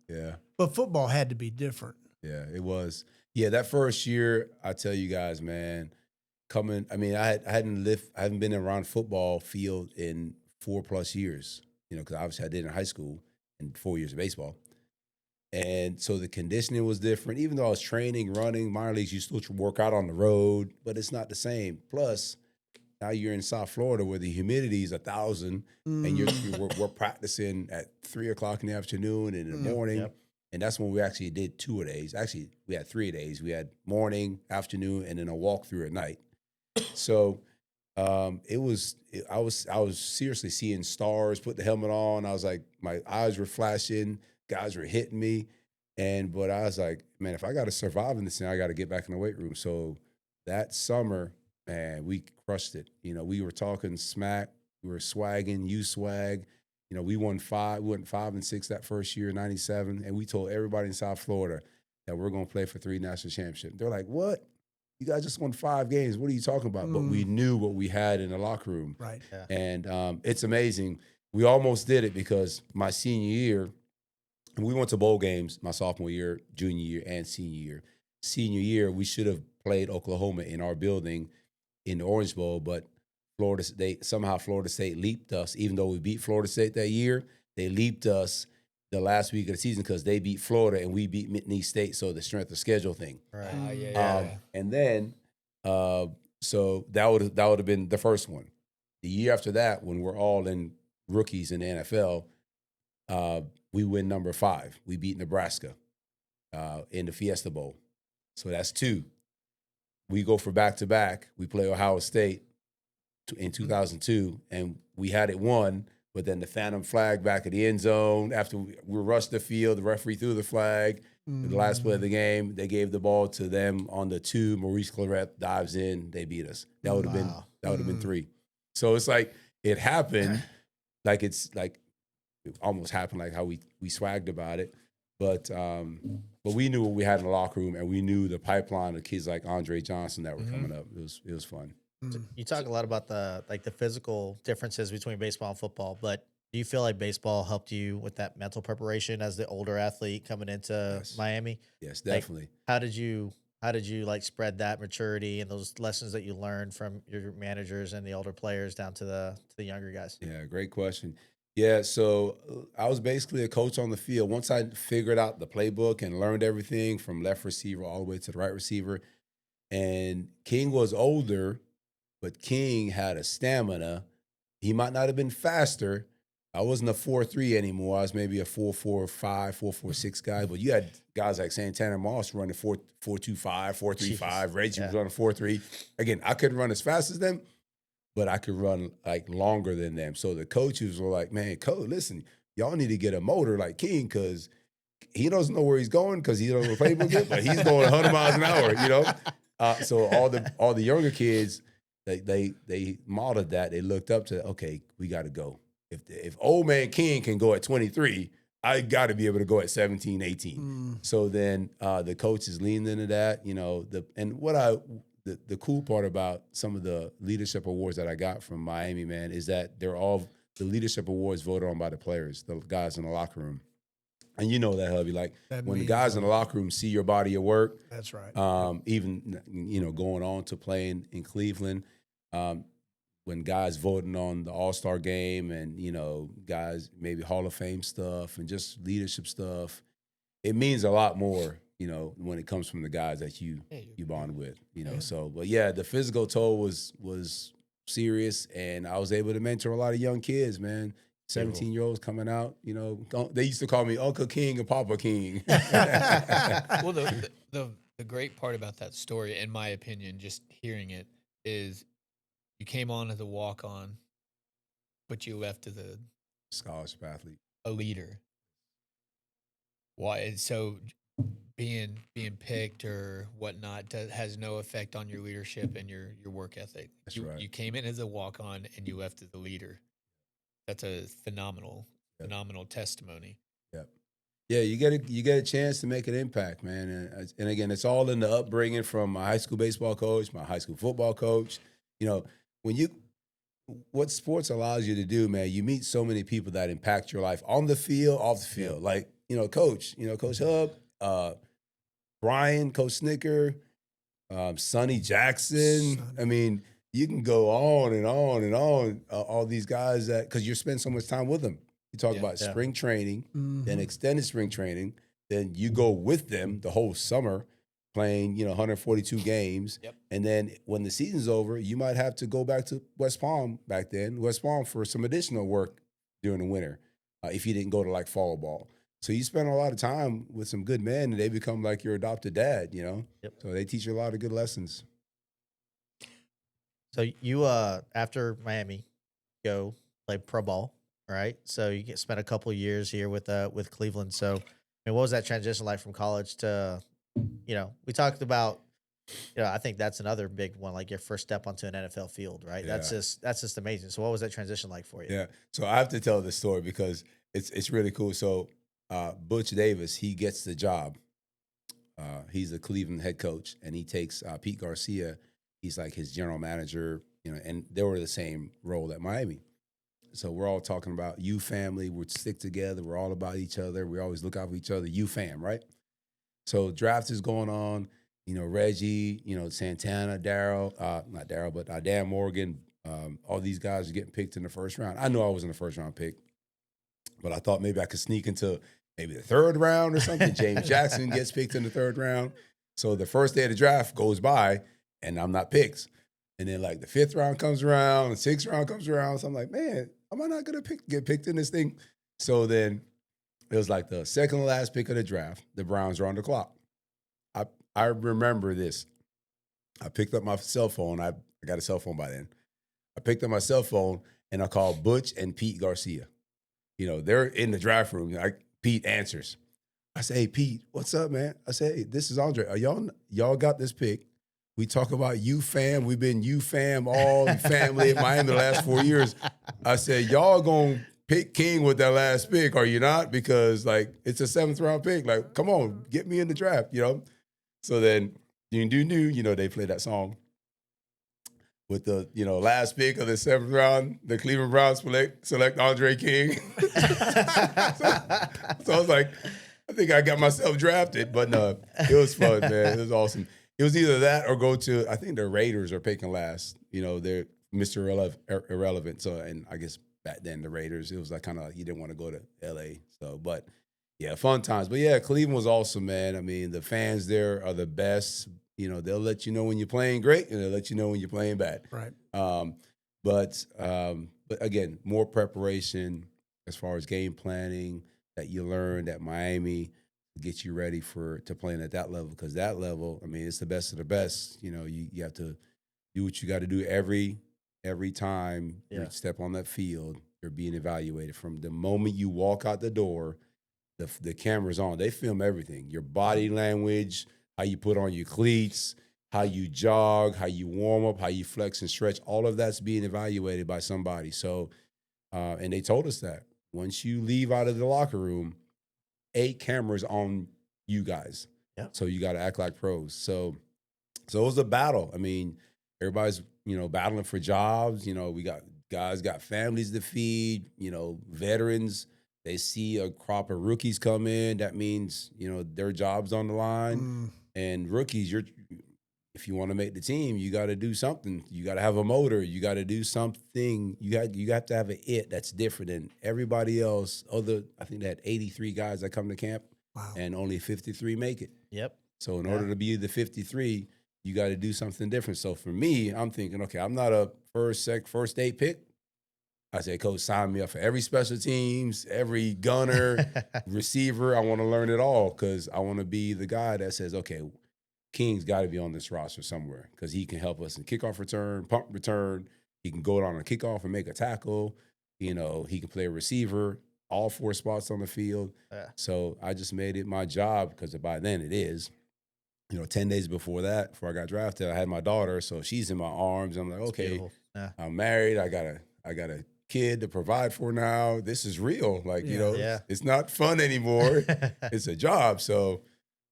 Yeah. But football had to be different. Yeah, it was. Yeah, that first year, I tell you guys, man, I haven't been around football field in 4+ years, because obviously I did in high school and 4 years of baseball. And so the conditioning was different. Even though I was training, running, minor leagues, you still work out on the road, but it's not the same. Plus, now you're in South Florida where the humidity is 1,000, and we're practicing at 3:00 in the afternoon and in the morning. Yep. And that's when we actually did 2-a-days. Actually, we had 3-a-days. We had morning, afternoon, and then a walkthrough at night. So I was seriously seeing stars. Put the helmet on. I was like, my eyes were flashing. Guys were hitting me, but I was like, man, if I got to survive in this thing, I got to get back in the weight room. So that summer, man, we crushed it. We were talking smack. We were swagging. You swag. We won 5. We went 5-6 that first year, '97, and we told everybody in South Florida that we're going to play for 3 national championships. They're like, "What? You guys just won 5 games. What are you talking about?" But we knew what we had in the locker room, Right. Yeah. and it's amazing. We almost did it because my senior year, we went to bowl games my sophomore year, junior year, and senior year. Senior year, we should have played Oklahoma in our building in the Orange Bowl, but Florida State leaped us. Even though we beat Florida State that year, they leaped us the last week of the season because they beat Florida and we beat McNeese State. So the strength of schedule thing. Right. Yeah. And then, so that would have been the first one. The year after that, when we're all in rookies in the NFL, we win number 5. We beat Nebraska in the Fiesta Bowl. So that's 2. We go for back-to-back. We play Ohio State in 2002, and we had it won, but then the phantom flag back at the end zone. After we rushed the field, the referee threw the flag. The last play of the game, they gave the ball to them on the 2. Maurice Claret dives in. They beat us. That would have been 3. So it's like it happened, like it almost happened like how we swagged about it. But we knew what we had in the locker room, and we knew the pipeline of kids like Andre Johnson that were coming up. It was fun. You talk a lot about the physical differences between baseball and football, but do you feel like baseball helped you with that mental preparation as the older athlete coming into Miami? Yes, definitely. How did you spread that maturity and those lessons that you learned from your managers and the older players down to the younger guys? Yeah, great question. Yeah, so I was basically a coach on the field. Once I figured out the playbook and learned everything from left receiver all the way to the right receiver, and King was older, but King had a stamina. He might not have been faster. I wasn't a 4.3 anymore. I was maybe a 4.45, 4.46 guy. But you had guys like Santana Moss running 4.25, 4.35. Reggie was running 4.3. Again, I couldn't run as fast as them, but I could run like longer than them. So the coaches were like, "Man, coach, listen, y'all need to get a motor like King because he doesn't know where he's going because he doesn't know the playbook yet, but he's going 100 miles an hour, So all the younger kids, they modeled that. They looked up to, okay, we got to go. If old man King can go at 23, I got to be able to go at 17, 18. So then the coaches leaned into that, the cool part about some of the leadership awards that I got from Miami, man, is that they're all the leadership awards voted on by the players, the guys in the locker room. And you know that, hubby. Like when the guys in the locker room see your body of work, that's right. Even going on to playing in Cleveland, when guys voting on the All-Star game and guys maybe Hall of Fame stuff and just leadership stuff, it means a lot more. When it comes from the guys that you bond with. So but yeah, the physical toll was serious, and I was able to mentor a lot of young kids, man. Beautiful. 17-year-olds coming out. They used to call me Uncle King and Papa King. Well, the great part about that story, in my opinion, just hearing it, is you came on as a walk on, but you left as Scholarship athlete. a leader. Why? So being picked or whatnot has no effect on your leadership and your work ethic. That's You right. you came in as a walk on and you left as a leader. That's a phenomenal Yep. phenomenal testimony. Yep. Yeah, you get a chance to make an impact, man. And again, it's all in the upbringing from my high school baseball coach, my high school football coach. When what sports allows you to do, man, you meet so many people that impact your life on the field, off the field. Like, Coach Hub, Brian, Coach Snicker, Sonny Jackson. Sonny. I mean, you can go on and on and on. All these guys because you spend so much time with them. You talk about Yeah. spring training, then Mhm. extended spring training, then you go with them the whole summer playing, 142 games. Yep. And then when the season's over, you might have to go back to West Palm for some additional work during the winter if you didn't go to like fall ball. So you spend a lot of time with some good men and they become like your adopted dad, Yep. So they teach you a lot of good lessons. So you after Miami, go play pro ball, right? So you spent a couple years here with Cleveland. So, what was that transition like from college to, we talked about, I think that's another big one, like your first step onto an NFL field, right? Yeah. That's just amazing. So, what was that transition like for you? Yeah. So I have to tell this story because it's really cool. So Butch Davis, he gets the job. He's the Cleveland head coach, and he takes Pete Garcia. He's like his general manager, and they were the same role at Miami. So we're all talking about you family. We stick together. We're all about each other. We always look out for each other. You fam, right? So draft is going on. Reggie, Santana, Darryl, not Darryl, but Dan Morgan. All these guys are getting picked in the first round. I know I was in the first round pick, but I thought maybe I could sneak into maybe the third round or something. James Jackson gets picked in the third round. So the first day of the draft goes by and I'm not picked. And then like the fifth round comes around, the sixth round comes around. So I'm like, man, am I not going to get picked in this thing? So then it was like the second to last pick of the draft. The Browns are on the clock. I remember this. I picked up my cell phone. I got a cell phone by then. I picked up my cell phone and I called Butch and Pete Garcia. They're in the draft room. Pete answers. I say, hey, Pete, what's up, man? I say, hey, this is Andre. Are y'all got this pick? We talk about you fam. We've been you fam, all family in Miami the last 4 years. I said, y'all gonna pick King with that last pick, are you not? Because it's a 7th round pick. Like, come on, get me in the draft, So then, they play that song with the last pick of the 7th round. The Cleveland Browns select Andre King. So I was like, I think I got myself drafted, but no, it was fun, man. It was awesome. It was either that or go to, I think the Raiders are picking last. They're Mr. Irrelevant. So, and I guess back then the Raiders, it was like kind of like you didn't want to go to LA. So, but yeah, fun times. But yeah, Cleveland was awesome, man. I mean, the fans there are the best. They'll let you know when you're playing great and they'll let you know when you're playing bad. Right. But again, more preparation as far as game planning that you learned at Miami to get you ready to playing at that level. Because that level, I mean, it's the best of the best. You have to do what you got to do every time you step on that field. You're being evaluated from the moment you walk out the door. The camera's on. They film everything. Your body language, how you put on your cleats, how you jog, how you warm up, how you flex and stretch. All of that's being evaluated by somebody. So, and they told us that once you leave out of the locker room, 8 cameras on you guys. Yeah. So you got to act like pros. So it was a battle. I mean, everybody's, battling for jobs. We got guys got families to feed, veterans. They see a crop of rookies come in. That means, their job's on the line. And rookies, if you want to make the team, you got to do something. You got to have a motor. You got to do something. You have to have an it that's different than everybody else. I think they had 83 guys that come to camp. Wow. And only 53 make it. Yep. So in order to be the 53, you got to do something different. So for me, I'm thinking, okay, I'm not a first 8 pick. I said, Coach, sign me up for every special teams, every gunner, receiver. I want to learn it all because I want to be the guy that says, okay, King's got to be on this roster somewhere because he can help us in kickoff return, punt return. He can go down on a kickoff and make a tackle. You know, he can play a receiver, all 4 spots on the field. Yeah. So I just made it my job because by then it is. 10 days before that, before I got drafted, I had my daughter, so she's in my arms. I'm like, It's okay, beautiful. Yeah. I'm married. I got a kid to provide for now. This is real. Like, Yeah. it's not fun anymore. It's a job. So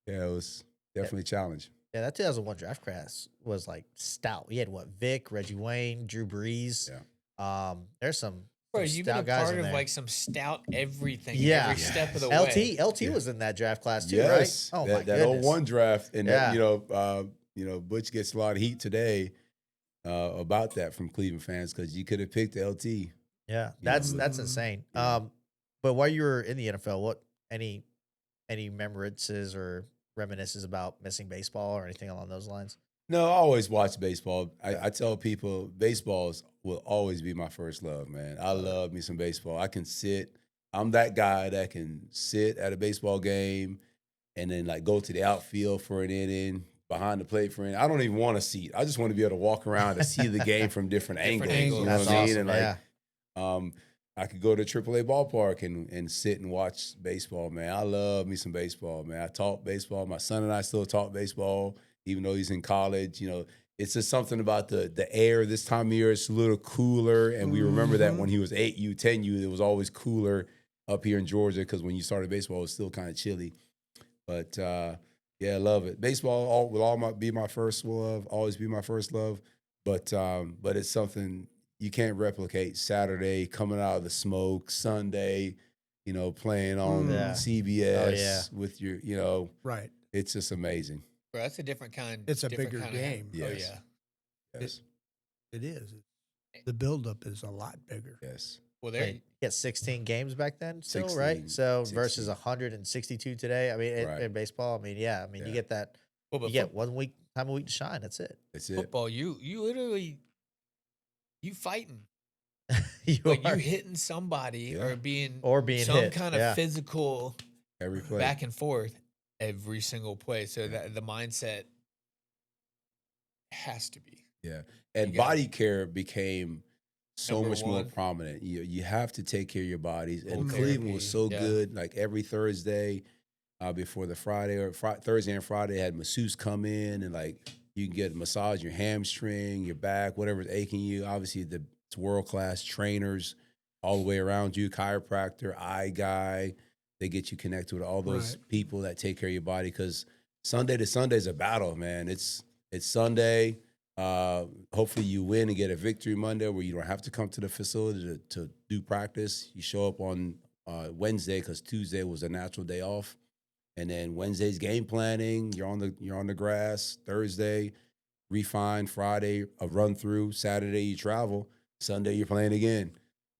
yeah, it was definitely a challenge. Yeah, that 2001 draft class was like stout. We had Vic, Reggie Wayne, Drew Brees. Yeah. There's some Bro, you've been stout a guys part in of there. like some stout everything, Yeah. every step of the LT way. was in that draft class too, Yes, right? Oh that, my that goodness. 01 draft, and Yeah. that, Butch gets a lot of heat today about that from Cleveland fans because you could have picked LT. Yeah, Yeah. that's insane. Yeah. But while you were in the NFL, what any remembrances or reminiscences about missing baseball or anything along those lines? No, I always watch baseball. I tell people will always be my first love, man. I love me some baseball. I can sit. I'm that guy that can sit at a baseball game and then like go to the outfield for an inning, behind the plate for an inning. I don't even want a seat. I just want to be able to walk around and see the game from different angles. angles. You know That's what I mean? awesome. And Yeah. I could go to AAA ballpark and sit and watch baseball, man. I love me some baseball, man. I taught baseball. My son and I still talk baseball, even though he's in college. It's just something about the air this time of year. It's a little cooler, and we remember that when he was 8U, 10U, it was always cooler up here in Georgia because when you started baseball, it was still kind of chilly. But yeah, I love it. Baseball will be my first love, always be my first love. But it's something you can't replicate. Saturday coming out of the smoke, Sunday, playing on Yeah. CBS with your, Right. it's just amazing. Bro, that's a different kind. It's a different bigger kind of game. Oh Yes. yeah. Yes, It is. The buildup is a lot bigger. yes. Well, there. Wait, you get 16 games back then still, 16, right? So 16. versus 162 today. I mean, Right. in baseball, I mean, Yeah. you get that. Well, but You get 1 week time a week to shine. That's it. That's it. football, you literally you fighting. You Like are you hitting somebody Yeah. or being being some hit. kind of Yeah. physical Every play. back and forth every single play. So that the mindset has to be. Yeah. And You gotta- body care became so Number much more one. prominent. You have to take care of your bodies. And Full Cleveland was so therapy, yeah. good. Like every Thursday before the Friday or Thursday and Friday, had masseuse come in and like you can get a massage, your hamstring, your back, whatever's aching you. Obviously, it's world-class trainers all the way around you, chiropractor, eye guy. They get you connected with all those people that take care of your body because Sunday to Sunday is a battle, man. It's Sunday. Hopefully you win and get a victory Monday where you don't have to come to the facility to do practice. You show up on Wednesday because Tuesday was a natural day off. And then Wednesday's game planning. You're on the grass. Thursday, refine. Friday, a run through. Saturday, you travel. Sunday, you're playing again.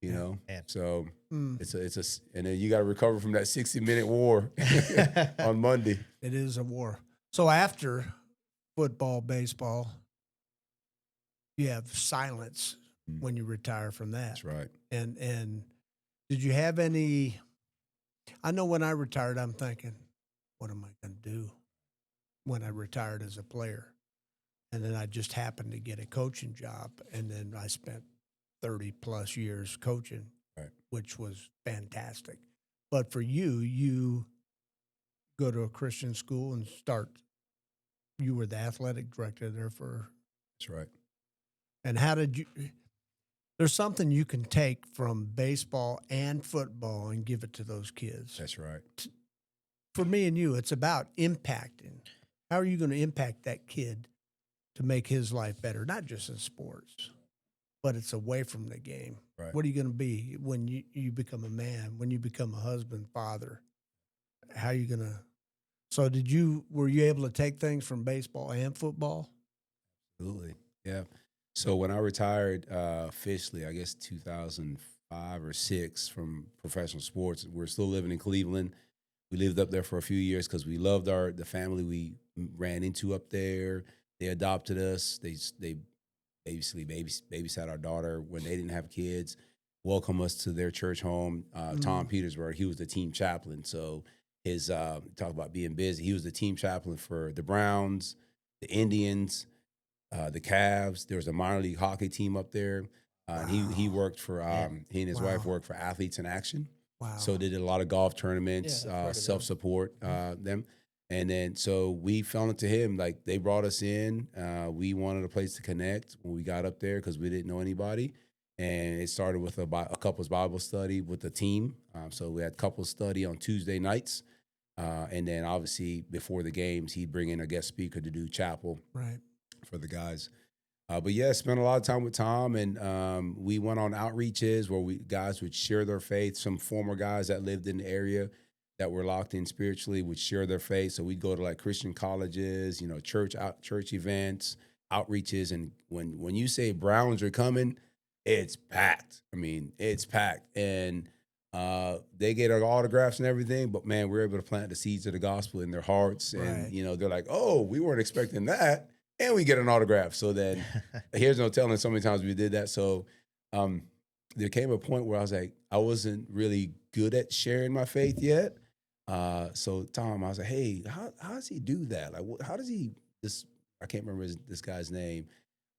You know, man. so it's and then you got to recover from that 60-minute war on Monday. It is a war. So after football, baseball, you have silence when you retire from that. That's right. And did you have any? I know when I retired, I'm thinking, what am I going to do when I retired as a player? And then I just happened to get a coaching job, and then I spent 30 plus years coaching, which was fantastic. But for you go to a Christian school and start. You were the athletic director there for. That's right. And how did you? There's something you can take from baseball and football and give it to those kids. That's right. For me and you, it's about impacting. How are you going to impact that kid to make his life better? Not just in sports, but it's away from the game. Right. What are you going to be when you become a man, when you become a husband, father? How are you going to? So were you able to take things from baseball and football? Absolutely. Yeah. So when I retired officially, I guess 2005 or 6 from professional sports, we're still living in Cleveland. We lived up there for a few years because we loved the family we ran into up there. They adopted us. They basically babysat our daughter when they didn't have kids. welcome us to their church home. Tom Petersburg, he was the team chaplain. So his talk about being busy. He was the team chaplain for the Browns, the Indians, the Cavs. There was a minor league hockey team up there. And he Wow. worked for he and his wife Wow. worked for Athletes in Action. Wow. So they did a lot of golf tournaments, Yeah, I've heard of them. self support them. And then so we fell into him. Like they brought us in. We wanted a place to connect when we got up there because we didn't know anybody. And it started with a couples Bible study with the team. So we had couples study on Tuesday nights. And then obviously before the games, he'd bring in a guest speaker to do chapel Right. for the guys. But yeah, spent a lot of time with Tom, and we went on outreaches where guys would share their faith. Some former guys that lived in the area that were locked in spiritually would share their faith. So we'd go to like Christian colleges, church events, outreaches, and when you say Browns are coming, it's packed. I mean, it's packed, and they get our autographs and everything. But man, we're able to plant the seeds of the gospel in their hearts, and Right. they're like, "Oh, we weren't expecting that." And we get an autograph. So then here's no telling so many times we did that. So there came a point where I was like, I wasn't really good at sharing my faith yet. So Tom, I was like, hey, how does he do that? Like, how does he, this, I can't remember this guy's name.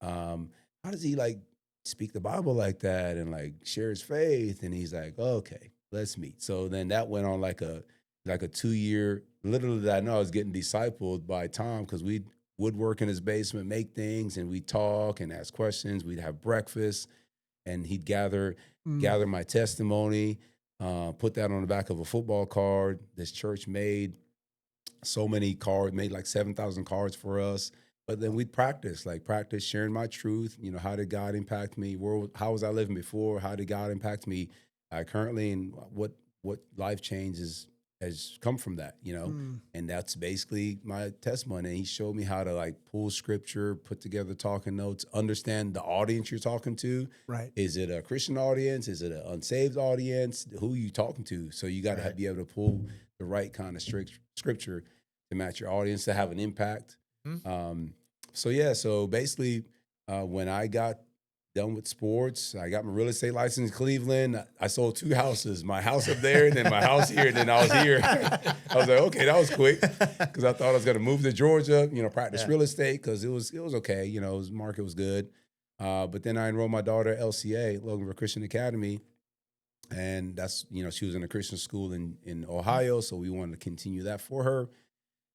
How does he like speak the Bible like that and like share his faith? And he's like, okay, let's meet. So then that went on like a 2 year, literally that I know I was getting discipled by Tom because we'd woodwork in his basement, make things, and we'd talk and ask questions. We'd have breakfast, and he'd gather my testimony, put that on the back of a football card. This church made so many cards, made like 7,000 cards for us. But then we'd practice sharing my truth. How did God impact me? How was I living before? How did God impact me currently? And what life changes has come from that, And that's basically my testimony. And he showed me how to like pull scripture, put together talking notes, understand the audience you're talking to. Right. Is it a Christian audience? Is it an unsaved audience? Who are you talking to? So you got to be able to pull the right kind of scripture to match your audience to have an impact. So basically, when I got done with sports, I got my real estate license in Cleveland. I sold 2 houses, my house up there, and then my house here, and then I was here. I was like, okay, that was quick, because I thought I was going to move to Georgia, practice real estate, because it was okay, market was good. But then I enrolled my daughter at LCA, Logan River Christian Academy, and that's, she was in a Christian school in Ohio, so we wanted to continue that for her.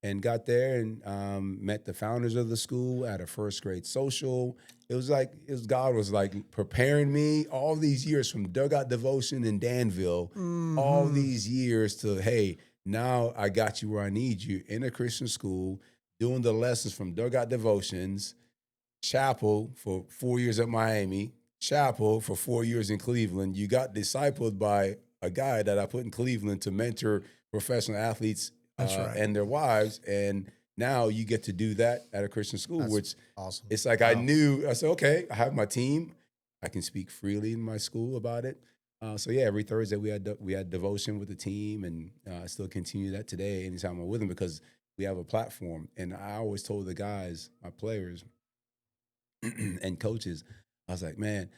And got there and met the founders of the school at a first grade social. It was God was like preparing me all these years from Dugout Devotion in Danville, all these years to, hey, now I got you where I need you in a Christian school, doing the lessons from Dugout Devotions, chapel for 4 years at Miami, chapel for 4 years in Cleveland. You got discipled by a guy that I put in Cleveland to mentor professional athletes That's right. and their wives, and now you get to do that at a Christian school, That's which awesome. it's like I said, okay, I have my team, I can speak freely in my school about it. So yeah, every Thursday we had devotion with the team, and I still continue that today anytime I'm with them because we have a platform. And I always told the guys, my players and coaches, I was like, man,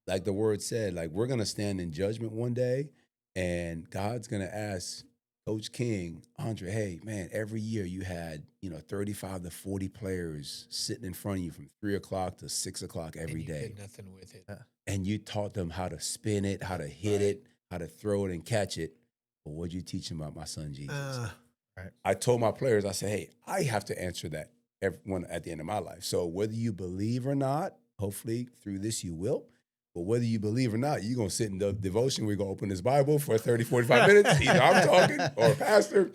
like the word said, like we're gonna stand in judgment one day, and God's gonna ask Coach King, Andre, hey man, every year you had 35 to 40 players sitting in front of you from 3 o'clock to 6 o'clock every and you day, did nothing with it. and you taught them how to spin it, how to hit it, how to throw it and catch it. But what'd you teach them about my son Jesus? I told my players, I said, hey, I have to answer that everyone at the end of my life. So whether you believe or not, hopefully through this you will. But whether you believe or not, you're going to sit in the devotion. We're going to open this Bible for 30, 45 minutes. Either I'm talking or a pastor,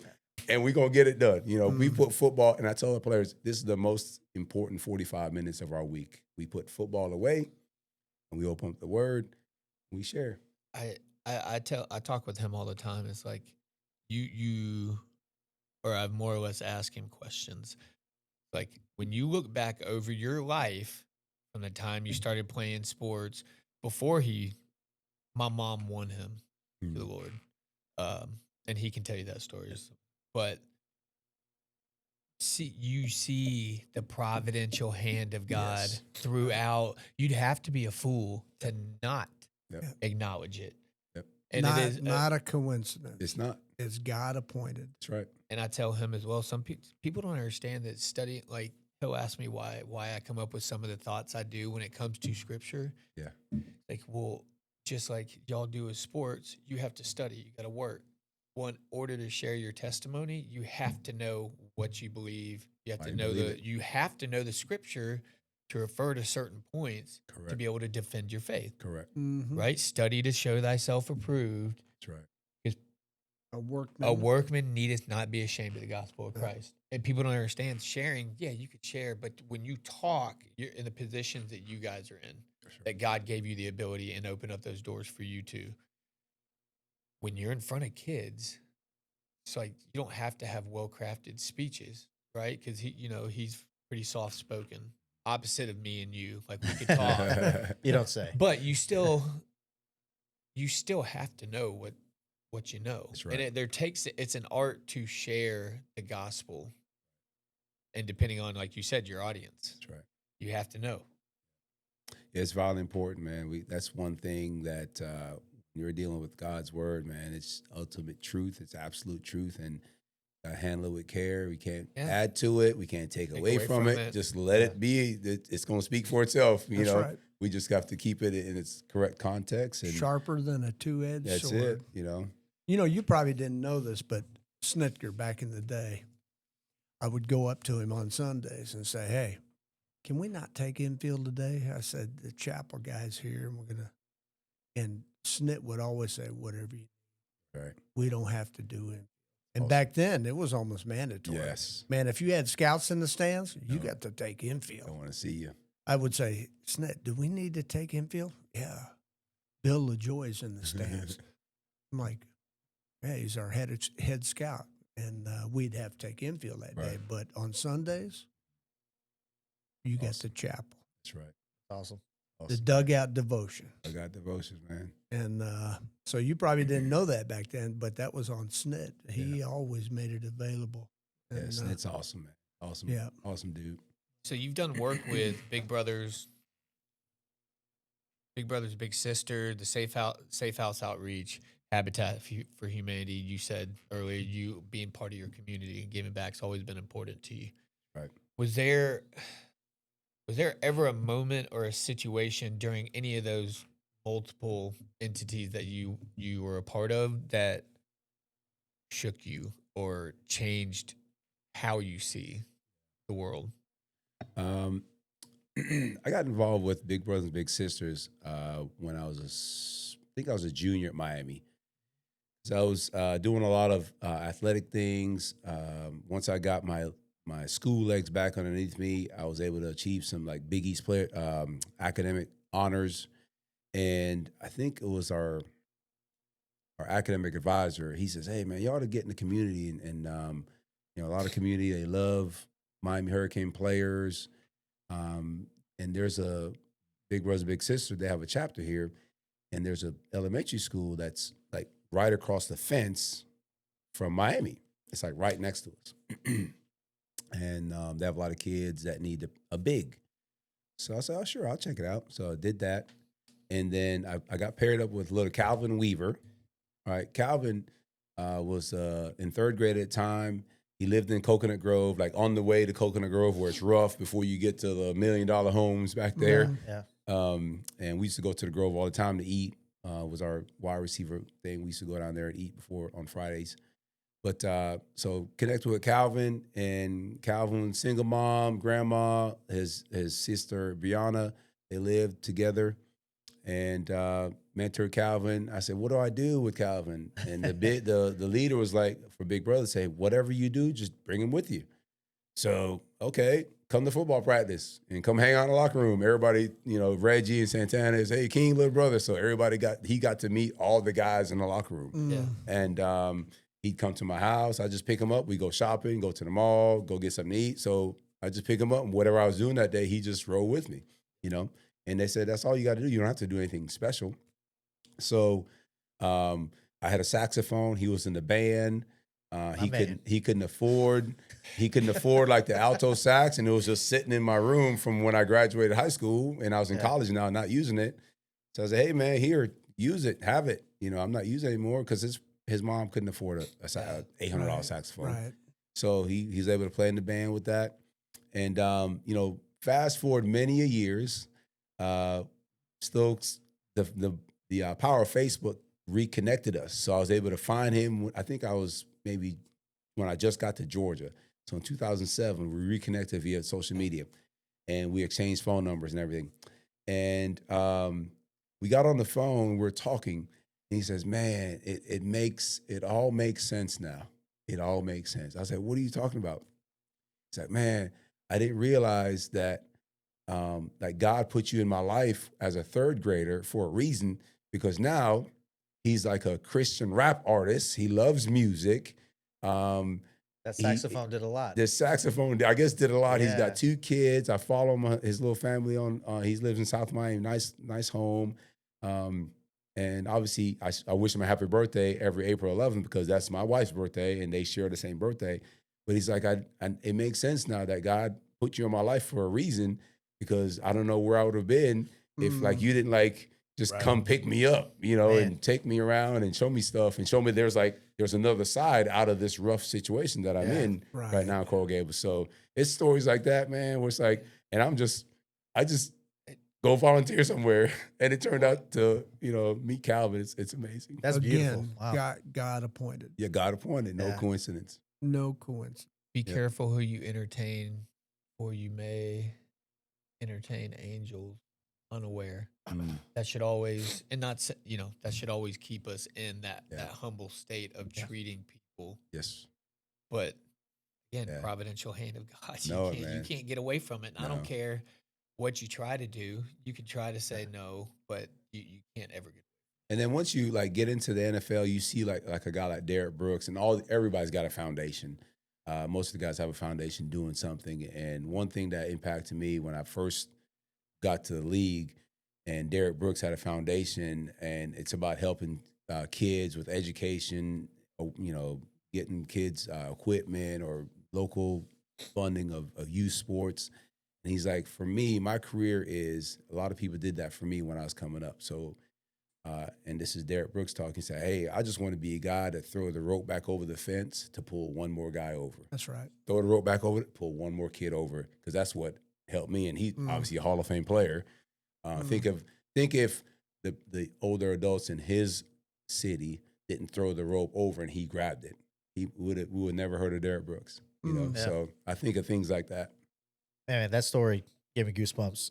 and we're going to get it done. We put football, and I tell the players, this is the most important 45 minutes of our week. We put football away, and we open up the word, and we share. I talk with him all the time. It's like or I more or less ask him questions. Like when you look back over your life from the time you started playing sports before my mom won him to the Lord, and he can tell you that story. But you see the providential hand of God throughout. You'd have to be a fool to not Yep. acknowledge it. Yep. And not, it is not a coincidence. It's not. It's God appointed. That's right. and I tell him as well. Some people don't understand that studying. Like he'll ask me why I come up with some of the thoughts I do when it comes to scripture. Yeah. Like, well, just like y'all do with sports, you have to study. You got to work. In order to share your testimony, you have to know what you believe. You have Why to you know believe it. you have to know the scripture to refer to certain points to Correct. be able to defend your faith. Correct. Mhm. Right? Study to show thyself approved. That's right. A workman. A workman needeth not be ashamed of the gospel of Yeah. Christ. And people don't understand sharing. Yeah, you could share, but when you talk, you're in the positions that you guys are in, For sure. that God gave you the ability and open up those doors for you to. When you're in front of kids, it's like you don't have to have well-crafted speeches, right? Because he's pretty soft-spoken, opposite of me and you. Like we could talk, You don't say. but you still have to know what you know. That's And right. it's an art to share the gospel. And depending on, like you said, your audience, That's right. you have to know. It's vitally important, man. That's one thing that when you're dealing with God's word, man. It's ultimate truth. It's absolute truth, and handle it with care. We can't add to it. We can't take away from it. Just let it be. It's going to speak for itself. You That's know, right. we just have to keep it in its correct context. And Sharper than a two-edged that's sword. it. You know. You know, you probably didn't know this, but Snitker back in the day, I would go up to him on Sundays and say, "Hey, can we not take infield today?" I said, "The chapel guy's here, and we're gonna." And Snit would always say, "Whatever you, Right. we don't have to do it." And Awesome. back then, it was almost mandatory. Yes. Man, if you had scouts in the stands, you No. got to take I infield. want to see you. I would say, "Snit, do we need to take infield?" "Yeah, Bill LaJoy's in the stands." I'm like, "Yeah, he's our head scout." And we'd have to take infield that day. Right. But on Sundays, you got the Awesome. chapel, That's right. Awesome. the Awesome. dugout devotion. I got devotions, man. And so you probably didn't know that back then, but that was on Snit. He always made it available. And, Yes, it's awesome, man. Awesome. Yeah. Awesome dude. So you've done work with Big Brothers, Big Sister, the Safe House Outreach, Habitat for Humanity. You said earlier, you being part of your community and giving back's always been important to you. Right. Was there ever a moment or a situation during any of those multiple entities that you were a part of that shook you or changed how you see the world? I got involved with Big Brothers and Big Sisters when I was a junior at Miami. So I was doing a lot of athletic things. Once I got my school legs back underneath me, I was able to achieve some like Big East player academic honors. And I think it was our academic advisor. He says, "Hey man, you ought to get in the community and a lot of community, they love Miami Hurricane players. And there's a Big Brothers Big Sister. They have a chapter here, and there's a elementary school that's like right across the fence from Miami. It's like right next to us, and they have a lot of kids that need a big. So I said, "Oh sure, I'll check it out." So I did that, and then I got paired up with little Calvin Weaver. All right, Calvin was in third grade at the time. He lived in Coconut Grove, like on the way to Coconut Grove, where it's rough before you get to the $1 million homes back there. Yeah. And we used to go to the Grove all the time to eat. Was our wide receiver thing. We used to go down there and eat before on Fridays. But so connected with Calvin, and Calvin, single mom, grandma, his sister Brianna, they lived together. And mentored Calvin. I said, "What do I do with Calvin?" And the leader was like, for Big Brother, say, "Whatever you do, just bring him with you." So okay, come to football practice and come hang out in the locker room. Everybody, Reggie and Santana is, "Hey, King, little brother." So everybody got to meet all the guys in the locker room. Yeah. And he'd come to my house. I just pick him up. We go shopping, go to the mall, go get something to eat. So I just pick him up, and whatever I was doing that day, he just rolled with me, And they said, "That's all you got to do. You don't have to do anything special." So I had a saxophone. He was in the band. He couldn't afford like the alto sax, and it was just sitting in my room from when I graduated high school, and I was in college now, not using it. So I said, "Hey man, here, use it, have it. I'm not using it anymore because his mom couldn't afford a $800 Right. saxophone. Right. So he's able to play in the band with that. And fast forward many a years, uh, still the power of Facebook reconnected us. So I was able to find him. I think I was maybe when I just got to Georgia. So in 2007, we reconnected via social media, and we exchanged phone numbers and everything. And we got on the phone. We're talking, and he says, "Man, it all makes sense now. It all makes sense." I said, "What are you talking about?" He's like, "Man, I didn't realize that God put you in my life as a third grader for a reason, because now he's like a Christian rap artist. He loves music. Um, That he saxophone did a lot. the saxophone, I guess, did a lot. He's Yeah. got 2 kids. I follow him, his little family on. He lives in South Miami. Nice home. Um, and obviously, I wish him a happy birthday every April 11th because that's my wife's birthday, and they share the same birthday. But he's like, it makes sense now that God put you in my life for a reason, because I don't know where I would have been if like you didn't like just Right. come pick me up, Man. and take me around and show me stuff and show me there's another side out of this rough situation that I'm in right now in Coral Gables. So it's stories like that, man, where it's like, and I just go volunteer somewhere, and it turned out to, meet Calvin. It's amazing. That's beautiful. Again, Wow. God appointed. Yeah, God appointed, no Yeah. coincidence. No coincidence. Be Yeah. careful who you entertain, or you may entertain angels unaware. Mm, That should always, and not that should always keep us in that Yeah. that humble state of treating people. yes. But again, Yeah. providential hand of God. No, You man. can't get away from it. I No. don't care what you try to do. You can try to say no, but you can't ever get. And then once you like get into the NFL, you see like a guy like Derek Brooks, and everybody's got a foundation. Most of the guys have a foundation doing something. And one thing that impacted me when I first got to the league, and Derek Brooks had a foundation, and it's about helping kids with education, getting kids equipment or local funding of youth sports. And he's like, for me, my career is, a lot of people did that for me when I was coming up. So, and this is Derek Brooks talking. He said, "Hey, I just want to be a guy to throw the rope back over the fence to pull one more guy over. That's right. Throw the rope back over, pull one more kid over, because that's what helped me." And he's obviously a Hall of Fame player. Think if the older adults in his city didn't throw the rope over and he grabbed it, we would never heard of Derek Brooks. Yeah. So I think of things like that. Man, that story gave me goosebumps.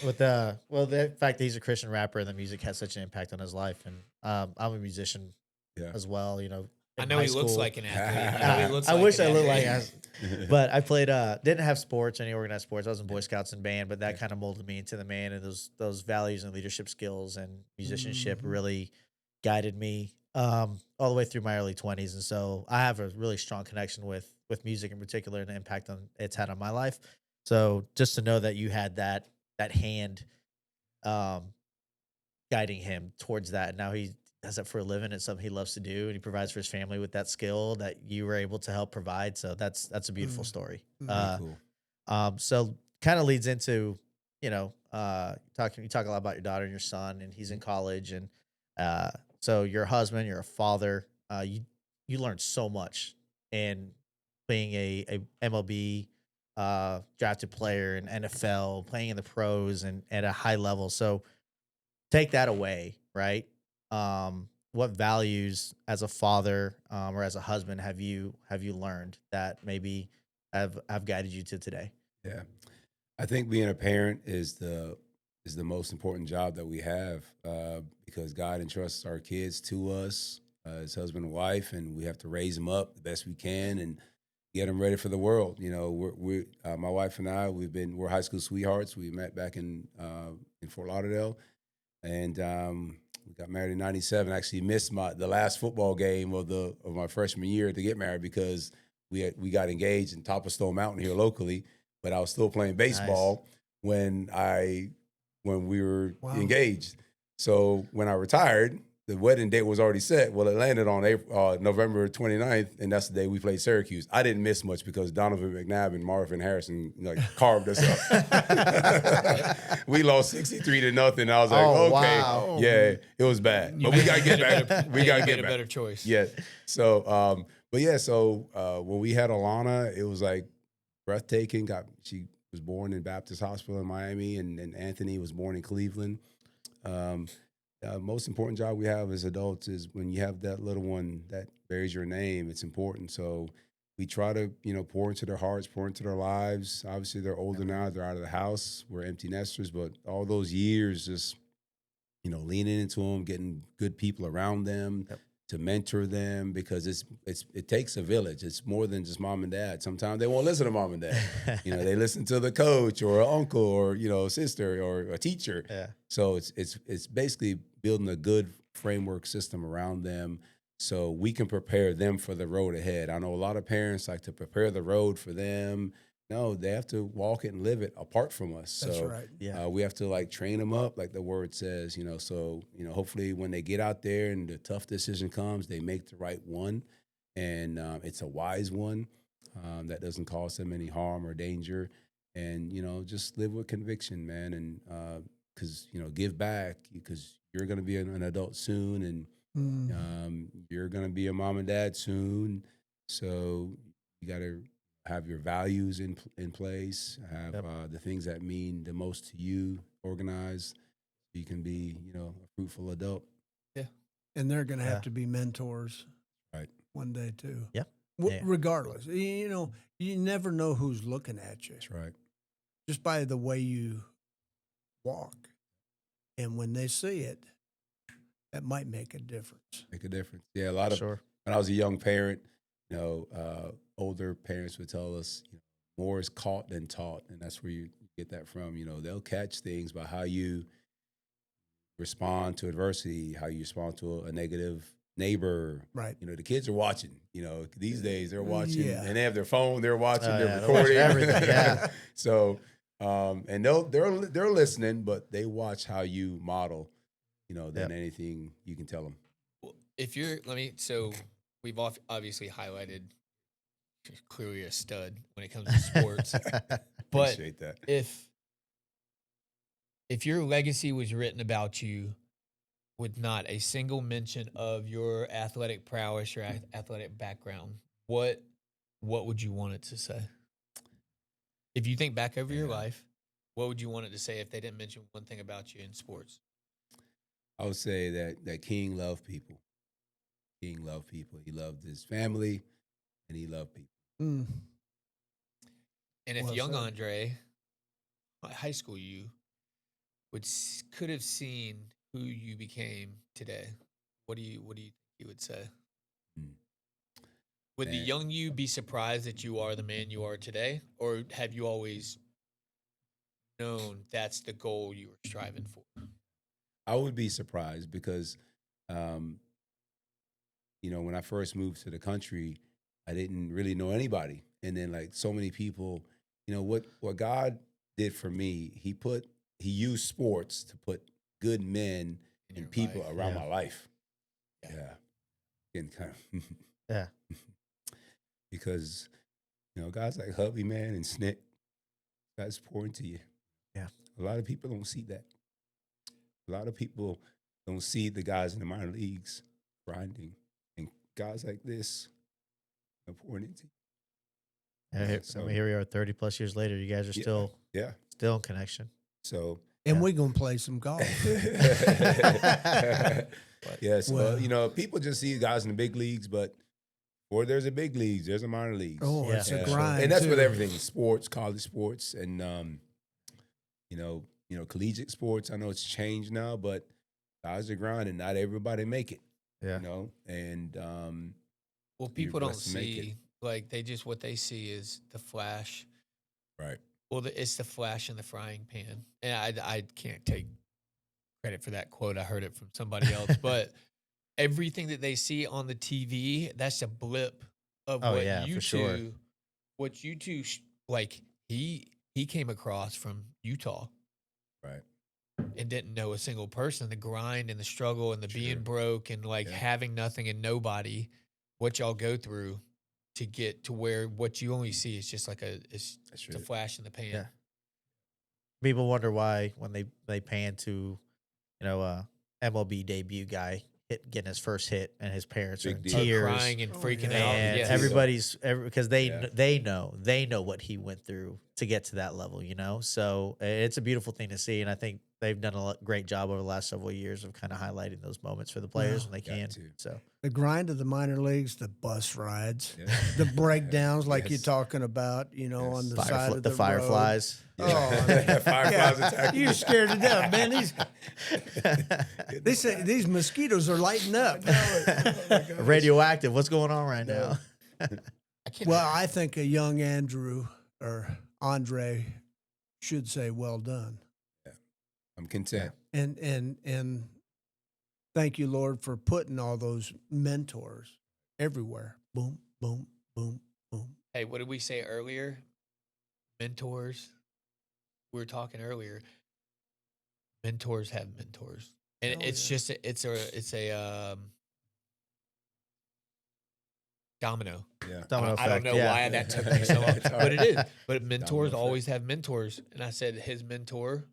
With the fact that he's a Christian rapper and the music has such an impact on his life, and I'm a musician Yeah. as well. I in know high he looks school. like an athlete. I know he looks I like wish an I looked like athlete. but I played didn't have sports, any organized sports. I was in Boy Scouts and band, but that kind of molded me into the man, and those values and leadership skills and musicianship really guided me all the way through my early 20s. And so I have a really strong connection with music in particular and the impact it's had on my life. So just to know that you had that hand guiding him towards that, and now he does it for a living. It's something he loves to do, and he provides for his family with that skill that you were able to help provide. So that's a beautiful story. Very cool. So kind of leads into, you talk a lot about your daughter and your son, and he's in college, and so you're a husband, you're a father. You learned so much in being a MLB drafted player and NFL, playing in the pros and at a high level. So take that away, right? What values as a father or as a husband have you learned that maybe have guided you to today? Yeah, I think being a parent is the most important job that we have, because God entrusts our kids to us as husband and wife, and we have to raise them up the best we can and get them ready for the world. We're my wife and I, we're high school sweethearts. We met back in Fort Lauderdale, and we got married in '97. Actually missed the last football game of my freshman year to get married, because we got engaged in Top of Stone Mountain here locally, but I was still playing baseball when we were engaged. So when I retired, the wedding date was already set. Well, it landed on November 29th, and that's the day we played Syracuse. I didn't miss much because Donovan McNabb and Marvin Harrison like carved us up. We lost 63-0. I was like, Oh, okay, wow. yeah, it was bad, but we gotta get back. We gotta made get a back. better choice. Yeah. So, but yeah, so when we had Alana, it was like breathtaking. She was born in Baptist Hospital in Miami, and Anthony was born in Cleveland. Um, Most important job we have as adults is when you have that little one that bears your name. It's important. So we try to, pour into their hearts, pour into their lives. Obviously, they're older now; they're out of the house. We're empty nesters, but all those years, just leaning into them, getting good people around them Yep. to mentor them, because it takes a village. It's more than just mom and dad. Sometimes they won't listen to mom and dad. They listen to the coach or an uncle or a sister or a teacher. Yeah. So it's basically building a good framework system around them so we can prepare them for the road ahead. I know a lot of parents like to prepare the road for them. No, they have to walk it and live it apart from us. That's So right. Yeah. we have to like train them up, like the word says, So hopefully when they get out there and the tough decision comes, they make the right one, and it's a wise one that doesn't cause them any harm or danger, and just live with conviction, man, and because give back, because you're gonna be an adult soon, and you're gonna be a mom and dad soon, so you gotta have your values in place, have Yep. the things that mean the most to you organized, so you can be, a fruitful adult. And they're going to Yeah. have to be mentors Right. one day too. Yeah. Yeah. Regardless, you never know who's looking at you That's right. just by the way you walk, and when they see it, that might make a difference. Make a difference. Yeah, a lot of Sure. when I was a young parent, older parents would tell us, more is caught than taught, and that's where you get that from. They'll catch things by how you respond to adversity, how you respond to a negative neighbor. Right. The kids are watching. These days they're watching, Yeah. and they have their phone. They're watching. Oh, They're yeah, they're watching recording everything, yeah. So, and they're listening, but they watch how you model. Than Yep. anything you can tell them. Well, so we've obviously highlighted clearly a stud when it comes to sports. But Appreciate that. if your legacy was written about you with not a single mention of your athletic prowess or athletic background, what would you want it to say? If you think back over your Yeah. life, what would you want it to say if they didn't mention one thing about you in sports? I would say that King loved people. King loved people. He loved his family, and he loved people. Mm. And if Well young said. Andre, high school you, could have seen who you became today, what do you think you would say? Mm. Would the Man. young you be surprised that you are the man you are today, or have you always known that's the goal you were striving for? I would be surprised because, when I first moved to the country, I didn't really know anybody, and then like so many people, what God did for me, He used sports to put good men In and your people life? around Yeah. my life. Yeah. Yeah, getting kind of Yeah. because guys like Hubby, man, and Snick, that's important to you. Yeah. A lot of people don't see that. A lot of people don't see the guys in the minor leagues grinding, and guys like this are important to you. Yeah, I So- mean, here we are 30 plus years later. You guys are Yeah. still Yeah. in connection. So And Yeah. we're going to play some golf. yes, Well- people just see guys in the big leagues, but or there's a big leagues, there's a minor leagues. Oh, Yeah. it's Yeah. a grind. And that's with too. everything: sports, college sports, and collegiate sports. I know it's changed now, but guys are grinding. Not everybody make it. Yeah. And Well, You're people don't blessed to make it. see what they see is the flash. right, Well, it's the flash in the frying pan, and I can't take credit for that quote. I heard it from somebody else, but everything that they see on the TV, that's a blip of Oh, what yeah, you for two, sure. what you two like. He came across from Utah. right. and didn't know a single person. The grind and the struggle and the Sure. being broke and like Yeah. having nothing and nobody, what y'all go through to get to where what you only see is just like it's That's a right. flash in the pan. Yeah. People wonder why when they pan to, MLB debut guy getting his first hit and his parents are Big in deal. Or tears. crying and Oh, freaking yeah. out. And Yes. everybody's because Yeah. they know what he went through to get to that level, So it's a beautiful thing to see, and I think they've done a great job over the last several years of kind of highlighting those moments for the players when they got can. to. So The grind of the minor leagues, the bus rides, Yeah. the breakdowns, like you're Yes. talking about, on the side of the road. fireflies. Oh, Yeah. Fireflies yeah. attacking You're you. scared to death, man. They say these mosquitoes are lighting up. Radioactive. What's going on right now? I can't. Well, I think a young Andrew or Andre should say, "Well done," I'm content. and thank you, Lord, for putting all those mentors everywhere. Boom, boom, boom, boom. Hey, what did we say earlier? Mentors. We were talking earlier. Mentors have mentors, and Oh, it's yeah. just it's a domino. Yeah. Domino I don't effect, know yeah. why that took me so long, It's all but it right. is. But mentors effect. always have mentors, and I said his mentor,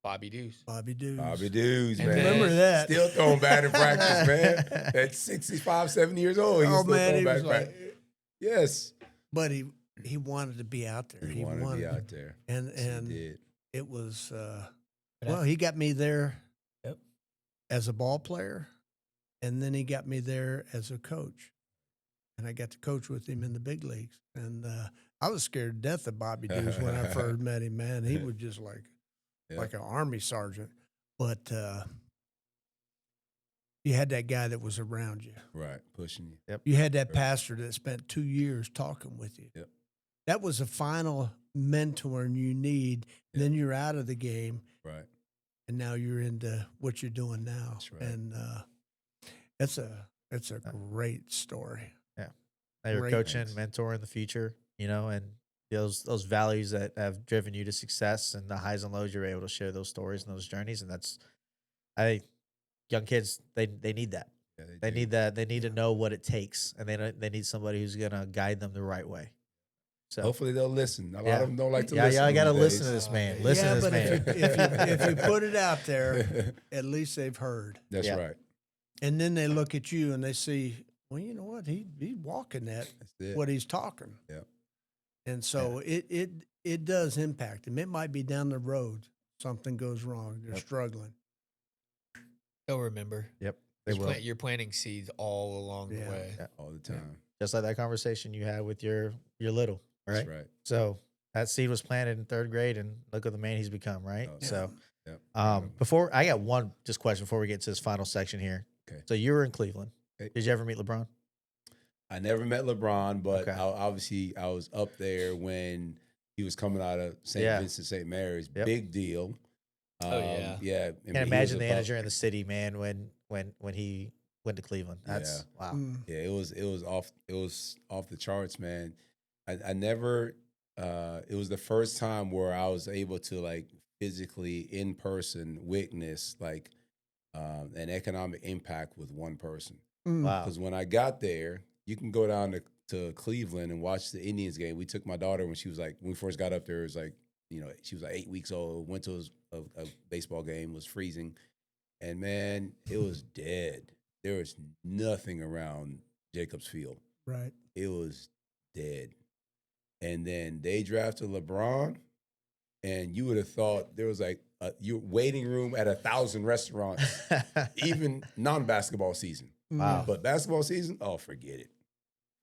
Bobby Deuce. Bobby Deuce. Bobby Dews, And man. then- Remember that? Still throwing bad in practice, man. At 65, 70 years old, he's Oh still man, throwing he bad was in like, practice. Yes. but he wanted to be out there. He wanted to be out there. and Yes, and he did. it was But well, he got me there Yep. as a ball player, and then he got me there as a coach, and I got to coach with him in the big leagues. And I was scared to death of Bobby Deuce when I first met him. Man, he was just like Yeah. an army sergeant, but you had that guy that was around you. Right. Pushing you. You had that Right. pastor that spent 2 years talking with you. Yep. That was the final mentoring you need. Yep. Then you're out of the game, Right. and now you're into what you're doing now. That's right. And it's a great story. They were Great. coaching, Thanks. mentor in the future, and those values that have driven you to success and the highs and lows. You're able to share those stories and those journeys, and young kids they need that. Yeah, They do. need that. They need to know what it takes, and they need somebody who's gonna guide them the right way. So Hopefully they'll listen. A lot Yeah. of them don't like to yeah, listen. I got to these listen to days. this man. Yeah, Listen yeah, to this but man. if you put it out there, at least they've heard. That's Yeah. right. And then they look at you and they see, well, you know what? He's walking that That's it. what he's talking. Yep. And so it does impact him. It might be down the road something goes wrong. They're Yep. struggling. They'll remember. Yep, they will. You're planting seeds all along Yeah. the way. Yeah. All the time. Just like that conversation you had with your little, right? That's right. So that seed was planted in third grade, and look at the man he's become, right? Oh, So, Yep. before I got one just question before we get to this final section here. Okay. So you were in Cleveland. Okay. Did you ever meet LeBron? I never met LeBron, but Okay. I was up there when he was coming out of St. Yeah. Vincent St. Mary's. Yep. Big deal. Oh, yeah. Yeah. Can't he was imagine the about- energy in the city, man. When he went to Cleveland, that's wow. Mm. Yeah, it was off the charts, man. I never. It was the first time where I was able to like physically in person witness like an economic impact with one person. Mm. Wow. Because when I got there, you can go down to Cleveland and watch the Indians game. We took my daughter when she was like, when we first got up there, it was like, she was like 8 weeks old, went to a baseball game, was freezing. And man, it was dead. There was nothing around Jacobs Field. Right. It was dead. And then they drafted LeBron, and you would have thought there was like your waiting room at 1,000 restaurants, even non-basketball season. Wow. But basketball season, oh, forget it.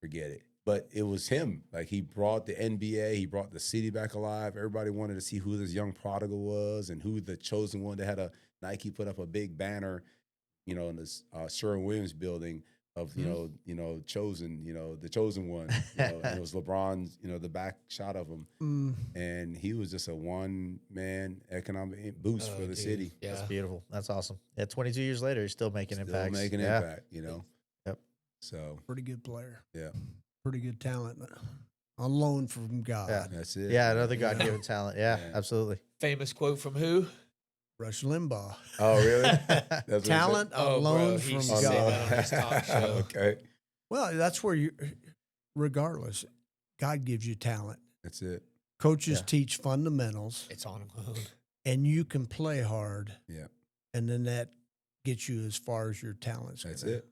Forget it. But it was him. Like, he brought the NBA. He brought the city back alive. Everybody wanted to see who this young prodigal was and who the chosen one. They had a Nike put up a big banner, in this Sherwin-Williams building of, chosen, the chosen one. And it was LeBron's, the back shot of him. Mm. And he was just a one-man economic boost Oh, for the dude. city. Yeah. That's beautiful. That's awesome. Yeah, 22 years later, he's still making Still impacts. making Yeah. impact, Yep. So, Pretty good player. yeah, Pretty good talent. On loan from God. Yeah. that's it. Yeah, another God-given talent. Yeah, Yeah. absolutely. Famous quote from who? Rush Limbaugh. Oh, really? That's what he said? Talent Oh, alone bro, he from used to say God. that on his talk show. Okay, Well, that's where you, regardless, God gives you talent. that's it. Coaches Yeah. teach fundamentals, It's on him. and you can play hard, Yeah, and then that gets you as far as your talent's that's gonna. it.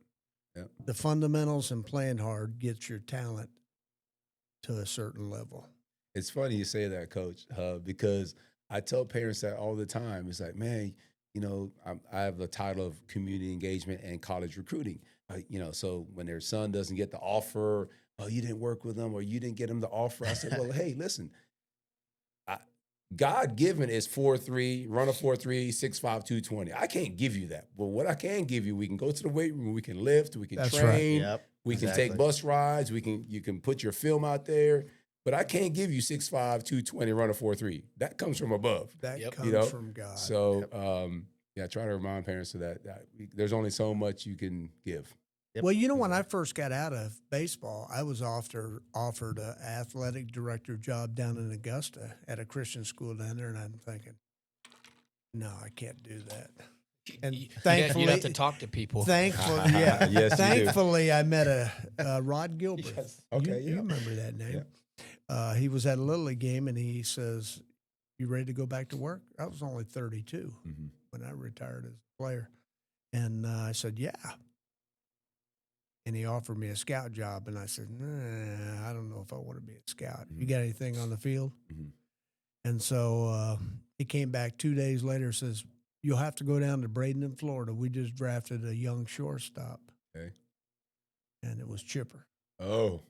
Yep. The fundamentals and playing hard gets your talent to a certain level. It's funny you say that, Coach, because I tell parents that all the time. It's like, man, I have the title of community engagement and college recruiting. So when their son doesn't get the offer, oh, you didn't work with them or you didn't get him the offer. I said, well, hey, listen, God given is 4'3", run a 4'3", 6'5", 220. I can't give you that. But what I can give you, we can go to the weight room, we can lift, we can That's right. train, Yep. we can Exactly. take bus rides, you can put your film out there. But I can't give you 6'5", 220, run a 4'3". That comes from above. That Yep. comes from God. So try to remind parents of that. There's only so much you can give. Yep. Well, when I first got out of baseball, I was offered an athletic director job down in Augusta at a Christian school down there, and I'm thinking, no, I can't do that. And You'd thankfully, have to talk to people. thankfully, yeah, Yes, you do. thankfully, I met Rod Gilbert. Yes. Okay, you yeah. remember that name? He was at a Little League game, and he says, "You ready to go back to work?" I was only 32 Mhm. when I retired as a player, and I said, "Yeah." And he offered me a scout job, and I said, "Nah, I don't know if I want to be a scout. You got anything on the field?" Mhm. And so he came back 2 days later, says, "You'll have to go down to Bradenton, Florida. We just drafted a young shortstop." Okay. And it was Chipper. Oh,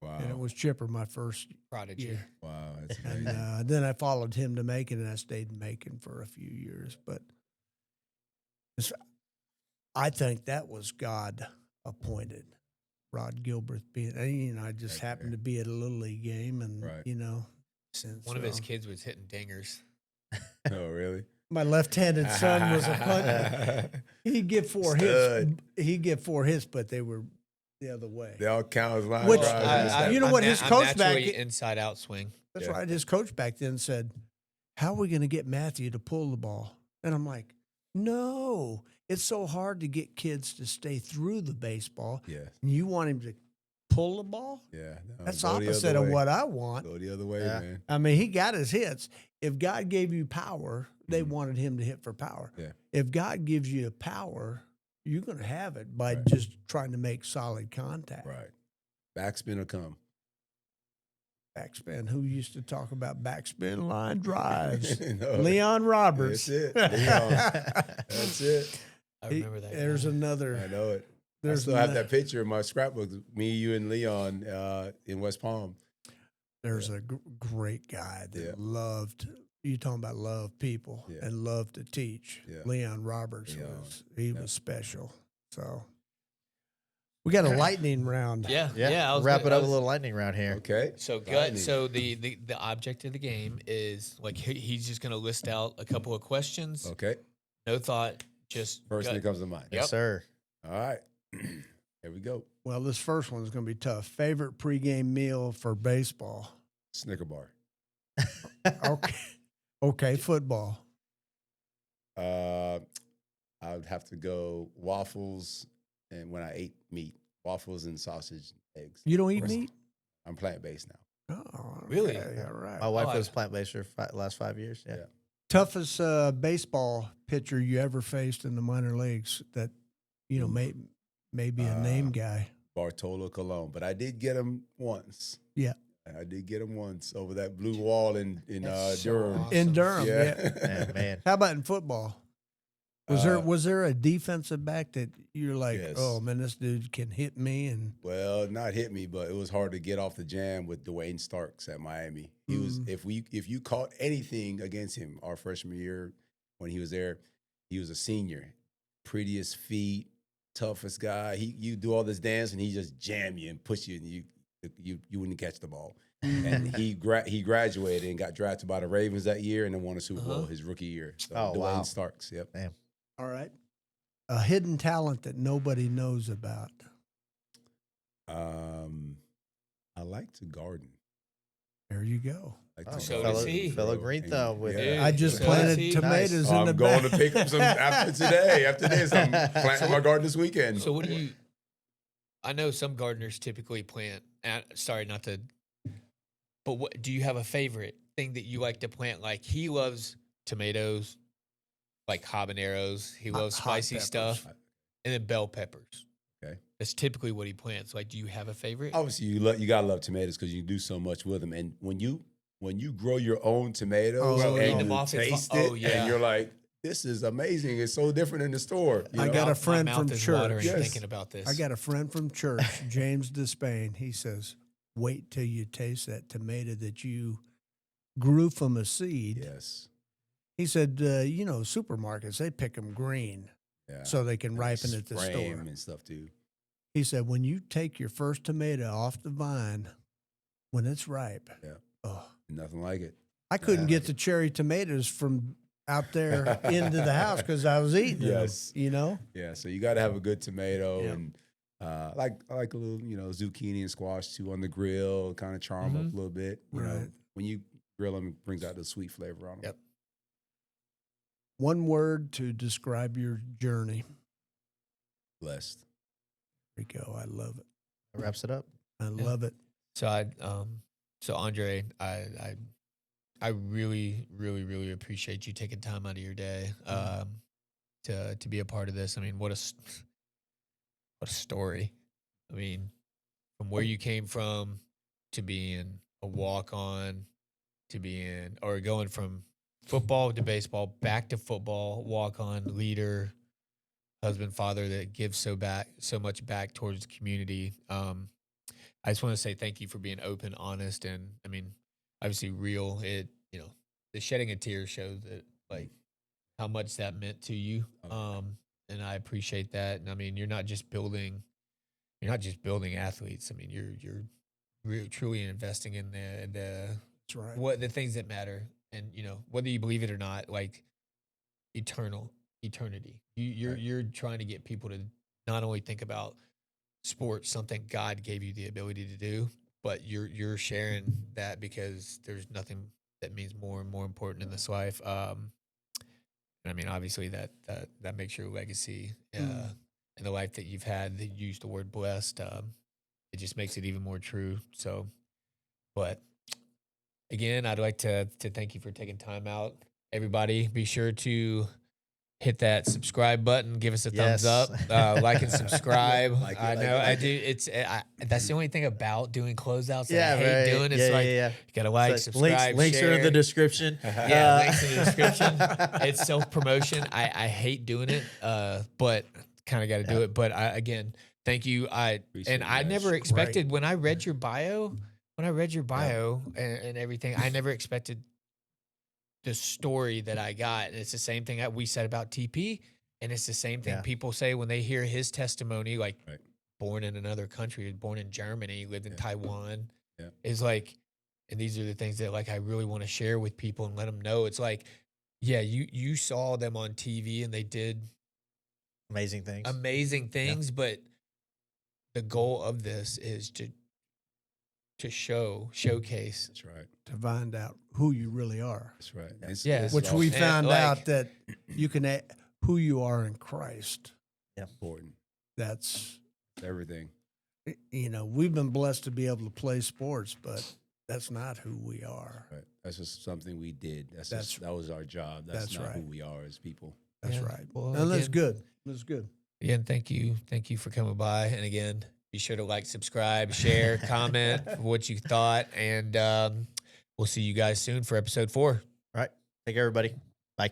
wow. And it was Chipper my first Prodigy. year. Wow, that's And amazing. then I followed him to Macon, and I stayed in Macon for a few years. But I think that was God appointed. Rod Gilbert being, I just Right happened there. to be at a Little League game, and, Right. and One of his so kids was hitting dingers. Oh, really? my left-handed son was a punter. He'd get four hits. Stud. He'd get 4 hits, but they were the other way. They all count as line Which, drives. you know what, his I'm coach back- naturally inside out swing. That's Yeah. right. His coach back then said, "How are we going to get Matthew to pull the ball?" And I'm like, "No, it's so hard to get kids to stay through the baseball. Yes. And you want him to pull the ball? Yeah. No, That's go the opposite other of way. what I want." Go the other way, Yeah. man. I mean, he got his hits. If God gave you power, they wanted him to hit for power. Yeah. If God gives you power, you're going to have it by Right. just trying to make solid contact. Right. Backspin will come. Backspin. Who used to talk about backspin line drives? No, Leon Roberts. That's it. Leon. That's it. I remember that. There's guy. another. I know it. I There's still have ano- that picture in my scrapbook. Me, you, and Leon in West Palm. There's a great guy that Yeah. loved. You talking about love people Yeah. and love to teach. Yeah. Leon Roberts Leon. he was special. So we got a lightning round. Yeah, Yeah. yeah. I was Wrap gonna- it I up was- a little lightning round here. Okay. So Lightning. good. So the object of the game is like he's just gonna list out a couple of questions. Okay. No thought, just First thing gut. that comes to mind. Yep. Yes, sir. All right. Here we go. Well, this first one's going to be tough. Favorite pregame meal for baseball? Snicker bar. Okay. Okay, football. I would have to go waffles, and when I ate meat, waffles and sausage and eggs. You don't eat Course. meat? I'm plant based now. Oh, Really? okay, all right. My wife Oh, was plant based for last 5 years. Yeah. Yeah. Toughest baseball pitcher you ever faced in the minor leagues that, may be a name guy. Bartolo Colon, but I did get him once. Yeah. I did get him once over that blue wall in That's so Durham. awesome. In Durham, yeah. Yeah, man. How about in football? Was there a defensive back that you're like, Yes. oh man, this dude can hit me? And Well, not hit me, but it was hard to get off the jam with Dwayne Starks at Miami. He was if you caught anything against him our freshman year when he was there, he was a senior, prettiest feet, toughest guy. You do all this dance and he just jam you and push you and you wouldn't catch the ball. And he graduated and got drafted by the Ravens that year and then won a Super Bowl his rookie year. So Oh, Dwayne wow. Starks, yep. Damn. all right, a hidden talent that nobody knows about. I like to garden. There you go. Like Oh, So fellow, does he. fellow green And- thumb with Dude, I just so planted see? tomatoes So in the I'm going back. to pick up some after today. After this, I'm planting my garden this weekend. So what do you? I know some gardeners typically plant. Sorry, not to. But what do you have a favorite thing that you like to plant? Like he loves tomatoes, like habaneros. He loves Hot spicy peppers. stuff, and then bell peppers. Okay. That's typically what he plants. Like, do you have a favorite? Obviously, you gotta love tomatoes because you can do so much with them. And when you grow your own tomatoes Oh, and eating them you off, it's taste fu- it, oh, yeah. and you're like, this is amazing. It's so different in the store. You I know? got a My friend mouth from is church. watering Yes. thinking about this. I got a friend from church, James Despain. He says, wait till you taste that tomato that you grew from a seed. Yes. He said, supermarkets, they pick them green Yeah. so they can And ripen at the spray store. 'em and stuff too. He said, when you take your first tomato off the vine, when it's ripe, Yeah. oh, Nothing like it. I couldn't Yeah. get the cherry tomatoes from out there into the house because I was eating Yes. them, Yeah. So you got to have a good tomato Yeah. and I like a little zucchini and squash too on the grill, kind of charm up a little bit. You know, Right. when you grill them, it brings out the sweet flavor on them. Yep. One word to describe your journey. Blessed. There we go. I love it. That wraps it up. I love it. So Andre, I really, really, really appreciate you taking time out of your day, to be a part of this. I mean, what a story. I mean, from where you came from to being a walk on to being, or going from football to baseball, back to football, walk on, leader, husband, father that gives so much back towards the community. I just want to say thank you for being open, honest, and I mean, obviously real. The shedding a tear shows that like how much that meant to you. Okay. And I appreciate that. And I mean, you're not just building athletes. I mean, you're really truly investing in the That's right. what the things that matter, and whether you believe it or not, like eternity. You're trying to get people to not only think about sports, something God gave you the ability to do, but you're sharing that because there's nothing that means more and more important in this life. And I mean, obviously that makes your legacy and the life that you've had. That you used the word blessed. It just makes it even more true. So, but again, I'd like to thank you for taking time out. Everybody, be sure to hit that subscribe button. Give us a thumbs Yes. up. Like and subscribe. Like it, I like know it, I like do. It's that's the only thing about doing closeouts that Yeah, I hate right. doing. It's Yeah, like yeah. you gotta like, So subscribe, links are in share. the description. Yeah, links in the description. It's self promotion. I hate doing it, but kind of got to do it. But again, thank you. Appreciate And it, I guys. never Great. expected when I read your bio, and everything. I never expected the story that I got. And it's the same thing that we said about TP, and it's the same thing Yeah. people say when they hear his testimony, like Right. born in another country, born in Germany, lived in Yeah. Taiwan. Yeah. Is like, and these are the things that like I really want to share with people and let them know. It's like, yeah, you saw them on TV and they did Amazing things. amazing things, but the goal of this is to showcase. That's right. To find out who you really are, That's right. Yeah. It's which all we And, found like- out that you can who you are in Christ. important. That's Everything. we've been blessed to be able to play sports, but that's not who we are. Right. That's just something we did. That's- That was our job. That's that's not right. who we are as people. That's Yeah. right. Well, And that's again- good. That's good. Again, thank you for coming by. And again, be sure to like, subscribe, share, comment what you thought, and we'll see you guys soon for episode 4. All right. Take care, everybody. Bye.